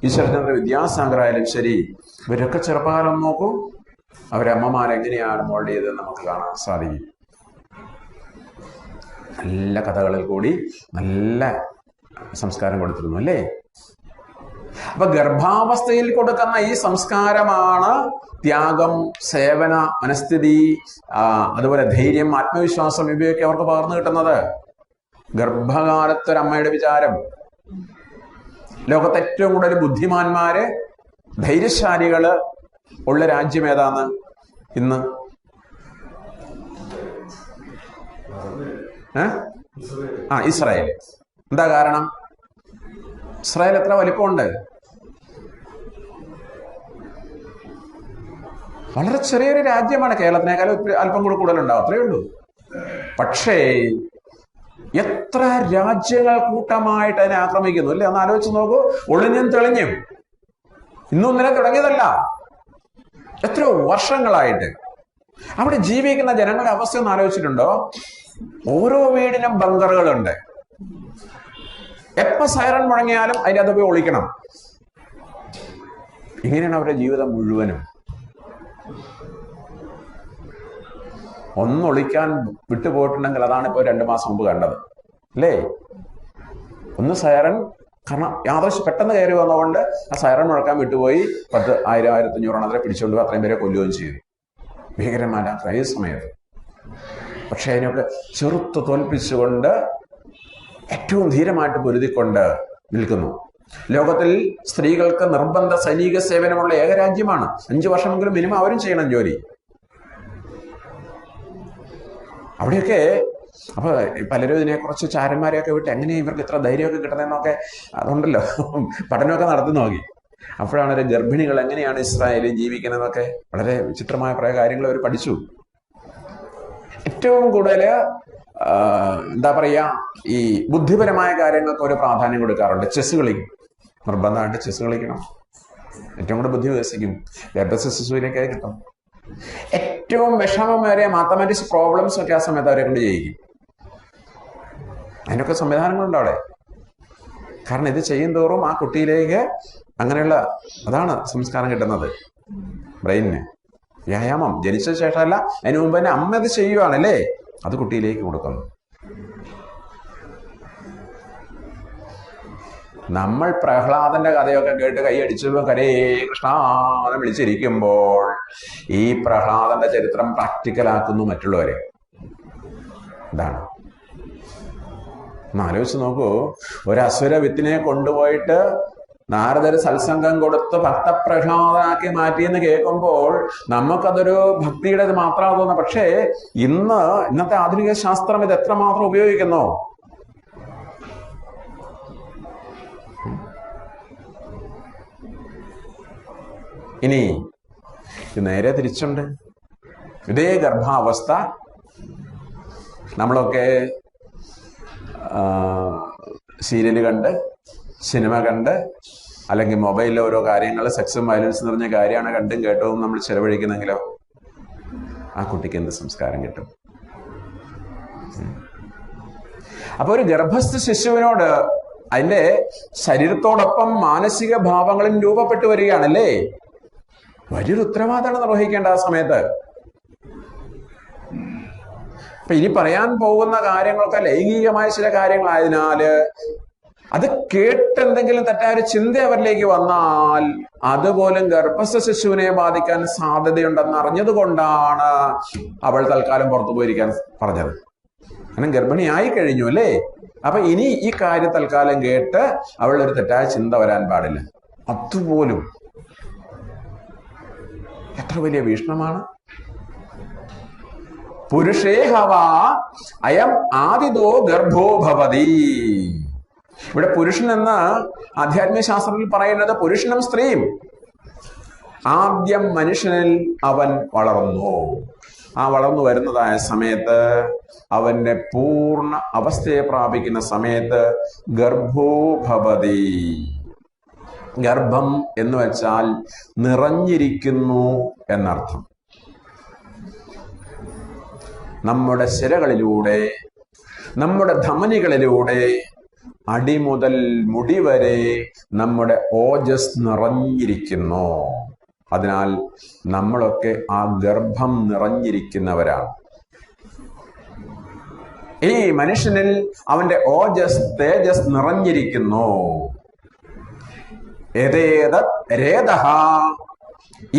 ഈശ്വരചന്ദ്ര വിദ്യാസാഗർ ആയാലും ശരി, ഇവരൊക്കെ ചെറുപ്പകാലം നോക്കൂ, അവരമ്മമാരെങ്ങനെയാണ് മോൾഡ് ചെയ്തതെന്ന് നമുക്ക് കാണാൻ സാധിക്കും. നല്ല കഥകളിൽ കൂടി നല്ല സംസ്കാരം കൊടുത്തിരുന്നു അല്ലേ. അപ്പൊ ഗർഭാവസ്ഥയിൽ കൊടുക്കുന്ന ഈ സംസ്കാരമാണ് ത്യാഗം, സേവന മനസ്ഥിതി, അതുപോലെ ധൈര്യം, ആത്മവിശ്വാസം, ഇവയൊക്കെ അവർക്ക് പകർന്നു കിട്ടുന്നത്. ഗർഭകാലത്തൊരമ്മയുടെ വിചാരം, ലോകത്തെ ഏറ്റവും കൂടുതൽ ബുദ്ധിമാന്മാര്, ധൈര്യശാലികള് ഉള്ള രാജ്യം ഏതാന്ന് ഇന്ന്? ഇസ്രായേൽ. എന്താ കാരണം? ഇസ്രായേൽ എത്ര വലിപ്പമുണ്ട്? വളരെ ചെറിയൊരു രാജ്യമാണ്. കേരളത്തിനേക്കാളും അല്പം കൂടെ കൂടുതലുണ്ടാവും, അത്രയേ ഉള്ളൂ. പക്ഷേ എത്ര രാജ്യങ്ങൾ കൂട്ടമായിട്ട് അതിനെ ആക്രമിക്കുന്നു അല്ലേ. ഒന്ന് ആലോചിച്ച് നോക്കൂ. ഒളിഞ്ഞും തെളിഞ്ഞും, ഇന്നും ഇന്നലെ തുടങ്ങിയതല്ല, എത്രയോ വർഷങ്ങളായിട്ട് അവിടെ ജീവിക്കുന്ന ജനങ്ങളുടെ അവസ്ഥ ഒന്ന് ആലോചിച്ചിട്ടുണ്ടോ? ഓരോ വീടിനും ബങ്കറുകളുണ്ട്. എപ്പോ സൈറൺ മുഴങ്ങിയാലും അതിൻ്റെ അത് പോയി ഒളിക്കണം. ഇങ്ങനെയാണ് അവരുടെ ജീവിതം മുഴുവനും. ഒന്നൊളിക്കാൻ വിട്ടുപോയിട്ടുണ്ടെങ്കിൽ അതാണ് ഇപ്പോൾ 2 മാസം മുമ്പ് കണ്ടത് അല്ലേ. ഒന്ന് സൈറൺ, കാരണം യാദൃശ്യം പെട്ടെന്ന് കയറി വന്നതുകൊണ്ട് ആ സൈറൺ മുഴക്കാൻ വിട്ടുപോയി. 10,000, 1500 അതിനെ പിടിച്ചുകൊണ്ട് അത്രയും പേരെ കൊല്ലുകയും ചെയ്തു. ഭീകരന്മാരാണ് ഈ സമയത്ത്. പക്ഷെ അതിനൊക്കെ ചെറുത്ത് തോൽപ്പിച്ചുകൊണ്ട് ഏറ്റവും ധീരമായിട്ട് പൊരുതിക്കൊണ്ട് നിൽക്കുന്നു. ലോകത്തിൽ സ്ത്രീകൾക്ക് നിർബന്ധ സൈനിക സേവനമുള്ള ഏക രാജ്യമാണ്. 5 വർഷമെങ്കിലും മിനിമം അവരും ചെയ്യണം ജോലി. അവിടെയൊക്കെ അപ്പൊ പലരും ഇതിനെക്കുറിച്ച് ചാരന്മാരെയൊക്കെ വിട്ട് എങ്ങനെ ഇവർക്ക് ഇത്ര ധൈര്യമൊക്കെ കിട്ടുന്നതെന്നൊക്കെ അതുകൊണ്ടല്ലോ പഠനമൊക്കെ നടത്തി നോക്കി. അപ്പോഴാണ് ഒരു ഗർഭിണികൾ എങ്ങനെയാണ് ഇസ്രായേലിൽ ജീവിക്കുന്നതെന്നൊക്കെ വളരെ വിചിത്രമായ പല കാര്യങ്ങൾ അവർ പഠിച്ചു. ഏറ്റവും കൂടുതൽ എന്താ പറയുക, ഈ ബുദ്ധിപരമായ കാര്യങ്ങൾക്ക് ഒരു പ്രാധാന്യം കൊടുക്കാറുണ്ട്. ചെസ് കളിക്കും, നിർബന്ധമായിട്ട് ചെസ് കളിക്കണം. ഏറ്റവും കൂടുതൽ ബുദ്ധി വികസിക്കും. ഗർഭസ്ഥ ശിശുവിലേക്ക് കിട്ടും. ഏറ്റവും വിഷമമേറിയ മാത്തമാറ്റിക്സ് പ്രോബ്ലംസ് ഒക്കെ ആ സമയത്ത് അവരെ കൊണ്ട് ചെയ്യിക്കും. അതിനൊക്കെ സംവിധാനങ്ങളുണ്ട് അവിടെ. കാരണം ഇത് ചെയ്യും തോറും ആ കുട്ടിയിലേക്ക് അങ്ങനെയുള്ള അതാണ് സംസ്കാരം കിട്ടുന്നത്. ബ്രെയിനിന് വ്യായാമം ജനിച്ച ശേഷമല്ല, അതിന് മുമ്പ് തന്നെ അമ്മ അത് ചെയ്യുവാണല്ലേ, അത് കുട്ടിയിലേക്ക് കൊടുക്കുന്നു. നമ്മൾ പ്രഹ്ലാദന്റെ കഥയൊക്കെ കേട്ട് കൈയടിച്ചു ഹരേ കൃഷ്ണ എന്ന് വിളിച്ചിരിക്കുമ്പോൾ ഈ പ്രഹ്ലാദന്റെ ചരിത്രം പ്രാക്ടിക്കലാക്കുന്നു മറ്റുള്ളവരെ. ഇതാണ്. ഒന്ന് ആലോചിച്ച് നോക്കൂ. ഒരു അസുര വിത്തിനെ കൊണ്ടുപോയിട്ട് നാരദര് സത്സംഗം കൊടുത്ത് ഭക്തപ്രഹ്ലാദനാക്കി മാറ്റിയെന്ന് കേൾക്കുമ്പോൾ നമുക്കതൊരു ഭക്തിയുടെ മാത്രമാണ് തോന്നുന്നത്. പക്ഷേ ഇന്നത്തെ ആധുനിക ശാസ്ത്രം ഇത് എത്രമാത്രം ഉപയോഗിക്കുന്നു. ഇനി ഇത് നേരെ തിരിച്ചുണ്ട്. ഇതേ ഗർഭാവസ്ഥ നമ്മളൊക്കെ സീരിയൽ കണ്ട്, സിനിമ കണ്ട്, അല്ലെങ്കിൽ മൊബൈലിലെ ഓരോ കാര്യങ്ങൾ, സെക്സും വയലൻസ് നിറഞ്ഞ കാര്യമാണ് കണ്ടും കേട്ടവും നമ്മൾ ചെലവഴിക്കുന്നെങ്കിലോ ആ കുട്ടിക്ക് എന്ത് സംസ്കാരം കിട്ടും? അപ്പൊ ഒരു ഗർഭസ്ഥ ശിശുവിനോട് അതിന്റെ ശരീരത്തോടൊപ്പം മാനസിക ഭാവങ്ങളും രൂപപ്പെട്ടു വരികയാണല്ലേ. വലിയൊരു ഉത്തരവാദിത്തമാണ് നിർവഹിക്കേണ്ട ആ സമയത്ത്. അപ്പൊ ഇനി പറയാൻ പോകുന്ന കാര്യങ്ങളൊക്കെ ലൈംഗികമായ ചില കാര്യങ്ങളായതിനാല് അത് കേട്ടെന്തെങ്കിലും തെറ്റായ ഒരു ചിന്ത അവരിലേക്ക് വന്നാൽ അതുപോലും ഗർഭസ്ഥ ശിശുവിനെ ബാധിക്കാൻ സാധ്യതയുണ്ടെന്ന് അറിഞ്ഞത് കൊണ്ടാണ് അവൾ തൽക്കാലം പുറത്തു പോയിരിക്കാൻ പറഞ്ഞത്. കാരണം ഗർഭിണിയായി കഴിഞ്ഞു അല്ലേ. അപ്പൊ ഇനി ഈ കാര്യം തൽക്കാലം കേട്ട് അവളൊരു തെറ്റായ ചിന്ത വരാൻ പാടില്ല. അതുപോലും എത്ര വലിയ ഭീഷണമാണ്. പുരുഷേഹവ അയം ആദിതോ ഗർഭോ ഭവതി. ഇവിടെ പുരുഷൻ എന്ന ആധ്യാത്മിക ശാസ്ത്രത്തിൽ പറയുന്നത് പുരുഷനും സ്ത്രീയും. ആദ്യം മനുഷ്യനിൽ അവൻ വളർന്നു. ആ വളർന്നു വരുന്നതായ സമയത്ത് അവന്റെ പൂർണ്ണ അവസ്ഥയെ പ്രാപിക്കുന്ന സമയത്ത് ഗർഭോ ഭവതി. ഗർഭം എന്ന് വെച്ചാൽ നിറഞ്ഞിരിക്കുന്നു എന്നർത്ഥം. നമ്മുടെ ശിരകളിലൂടെ, നമ്മുടെ ധമനികളിലൂടെ അടിമുതൽ മുടി വരെ നമ്മുടെ ഓജസ് നിറഞ്ഞിരിക്കുന്നു. അതിനാൽ നമ്മളൊക്കെ ആ ഗർഭം നിറഞ്ഞിരിക്കുന്നവരാണ്. ഈ മനുഷ്യനിൽ അവന്റെ ഓജസ്, തേജസ് നിറഞ്ഞിരിക്കുന്നു. രേതഃ,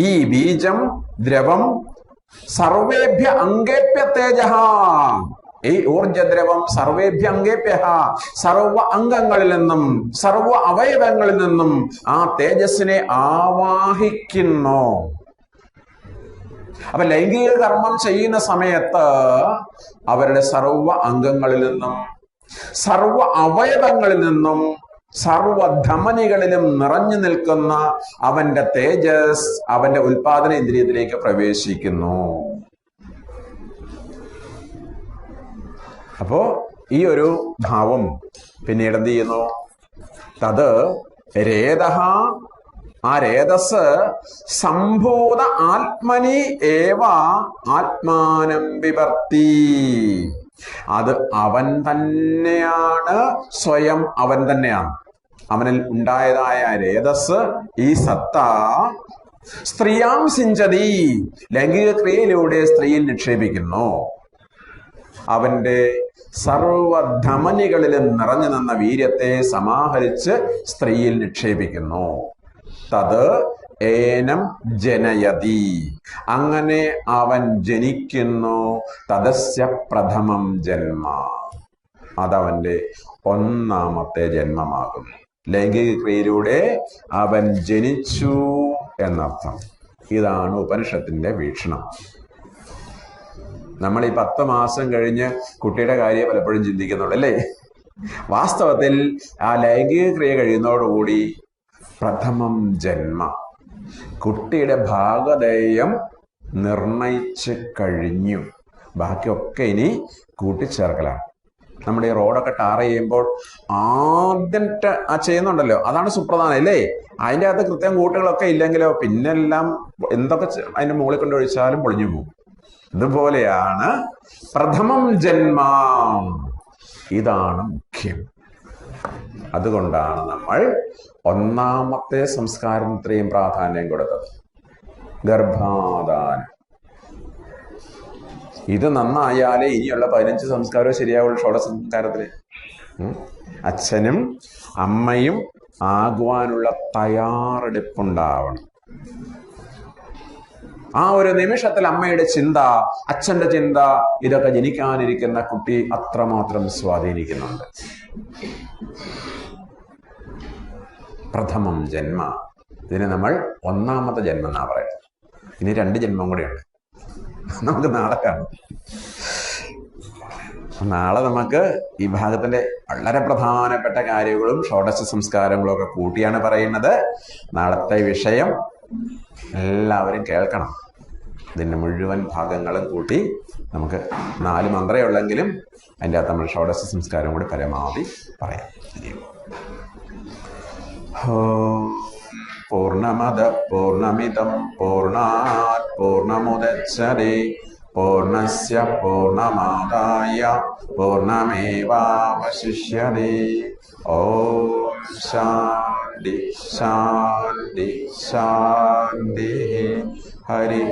ഈ ബീജം, ദ്രവം, സർവേഭ്യ അംഗേഭ്യ തേജഃ, ഈ ഊർജദ്രവം സർവേഭ്യ അംഗേഭ്യ, സർവ അംഗങ്ങളിൽ നിന്നും സർവ അവയവങ്ങളിൽ നിന്നും ആ തേജസ്സിനെ ആവാഹിക്കുന്നു. അപ്പൊ ലൈംഗിക കർമ്മം ചെയ്യുന്ന സമയത്ത് അവരുടെ സർവ അംഗങ്ങളിൽ നിന്നും സർവ അവയവങ്ങളിൽ നിന്നും സർവധമനികളിലും നിറഞ്ഞു നിൽക്കുന്ന അവന്റെ തേജസ് അവന്റെ ഉൽപാദന ഇന്ദ്രിയത്തിലേക്ക് പ്രവേശിക്കുന്നു. അപ്പോ ഈ ഒരു ഭാവം പിന്നീട് എന്ത് ചെയ്യുന്നു? തത് രേതഃ, ആ രേതസ് സംഭൂത ആത്മനി ഏവ ആത്മാനം വിവർത്തി. അത് അവൻ തന്നെയാണ്, സ്വയം അവൻ തന്നെയാണ്. അവനിൽ ഉണ്ടായതായ രേതസ്, ഈ സത്ത, സ്ത്രീയാം സിഞ്ചതി, ലൈംഗിക ക്രിയയിലൂടെ സ്ത്രീയിൽ നിക്ഷേപിക്കുന്നു. അവന്റെ സർവധമനികളിലും നിറഞ്ഞു നിന്ന വീര്യത്തെ സമാഹരിച്ച് സ്ത്രീയിൽ നിക്ഷേപിക്കുന്നു. തത് ഏനം ജനയതി, അങ്ങനെ അവൻ ജനിക്കുന്നു. തദസ്യ പ്രഥമം ജന്മ, അതവന്റെ ഒന്നാമത്തെ ജന്മമാകുന്നു. ലൈംഗിക ക്രിയയിലൂടെ അവൻ ജനിച്ചു എന്നർത്ഥം. ഇതാണ് ഉപനിഷത്തിന്റെ വീക്ഷണം. നമ്മൾ ഈ 10 മാസം കഴിഞ്ഞ് കുട്ടിയുടെ കാര്യം പലപ്പോഴും ചിന്തിക്കുന്നുള്ളൂ അല്ലേ? വാസ്തവത്തിൽ ആ ലൈംഗിക ക്രിയ കഴിയുന്നതോടുകൂടി പ്രഥമം ജന്മ, കുട്ടിയുടെ ഭാഗധേയം നിർണയിച്ച് കഴിഞ്ഞു. ബാക്കിയൊക്കെ ഇനി കൂട്ടിച്ചേർക്കലാണ്. നമ്മുടെ ഈ റോഡൊക്കെ ടാർ ചെയ്യുമ്പോൾ ആദ്യം ആ ചെയ്യുന്നുണ്ടല്ലോ, അതാണ് സുപ്രധാനം അല്ലേ? അതിൻ്റെ അകത്ത് കൃത്യം കൂട്ടുകളൊക്കെ ഇല്ലെങ്കിലോ പിന്നെല്ലാം എന്തൊക്കെ അതിന്റെ മുകളിൽ കൊണ്ട് ഒഴിച്ചാലും പൊളിഞ്ഞു പോകും. ഇതുപോലെയാണ് പ്രഥമം ജന്മ, ഇതാണ് മുഖ്യം. അതുകൊണ്ടാണ് നമ്മൾ ഒന്നാമത്തെ സംസ്കാരം ഇത്രയും പ്രാധാന്യം കൊടുത്തത്, ഗർഭാധാനം. ഇത് നന്നായാലേ ഇനിയുള്ള 15 സംസ്കാരവും ശരിയാവുള്ളൂ. ഷോഡശ സംസ്കാരത്തിന് അച്ഛനും അമ്മയും ആകുവാനുള്ള തയ്യാറെടുപ്പുണ്ടാവണം. ആ ഒരു നിമിഷത്തിൽ അമ്മയുടെ ചിന്ത, അച്ഛന്റെ ചിന്ത, ഇതൊക്കെ ജനിക്കാനിരിക്കുന്ന കുട്ടി അത്രമാത്രം സ്വാധീനിക്കുന്നുണ്ട്. പ്രഥമം ജന്മ, ഇതിനെ നമ്മൾ ഒന്നാമത്തെ ജന്മം എന്നാ പറയുന്നത്. ഇനി 2 ജന്മം കൂടെയുണ്ട്, നമുക്ക് നാളെ കാണാം. നാളെ നമുക്ക് ഈ ഭാഗത്തിന്റെ വളരെ പ്രധാനപ്പെട്ട കാര്യങ്ങളും ഷോഡശ സംസ്കാരങ്ങളും ഒക്കെ കൂട്ടിയാണ് പറയുന്നത്. നാളത്തെ വിഷയം എല്ലാവരും കേൾക്കണം. ഇതിന്റെ മുഴുവൻ ഭാഗങ്ങളും കൂട്ടി നമുക്ക് 4 മന്ത്രമേ ഉള്ളെങ്കിലും അതിൻ്റെ അകത്ത് നമ്മൾ ഷോഡശ സംസ്കാരം കൂടി പരമാവധി പറയാം. പൂർണ്ണമദ പൂർണ്ണമിദം പൂർണ്ണാത് പൂർണ്ണമുദച്യതേ പൂർണ്ണസ്യ പൂർണ്ണമാദായ പൂർണ്ണമേവാവശിഷ്യതേ. ഓം ശാന്തി ശാന്തി ശാന്തി. ഹരി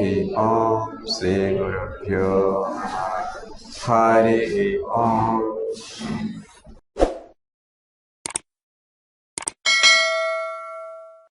ഓം ശ്രീ ഗുരുഭ്യോ നമഃ. ഹരി ഓം.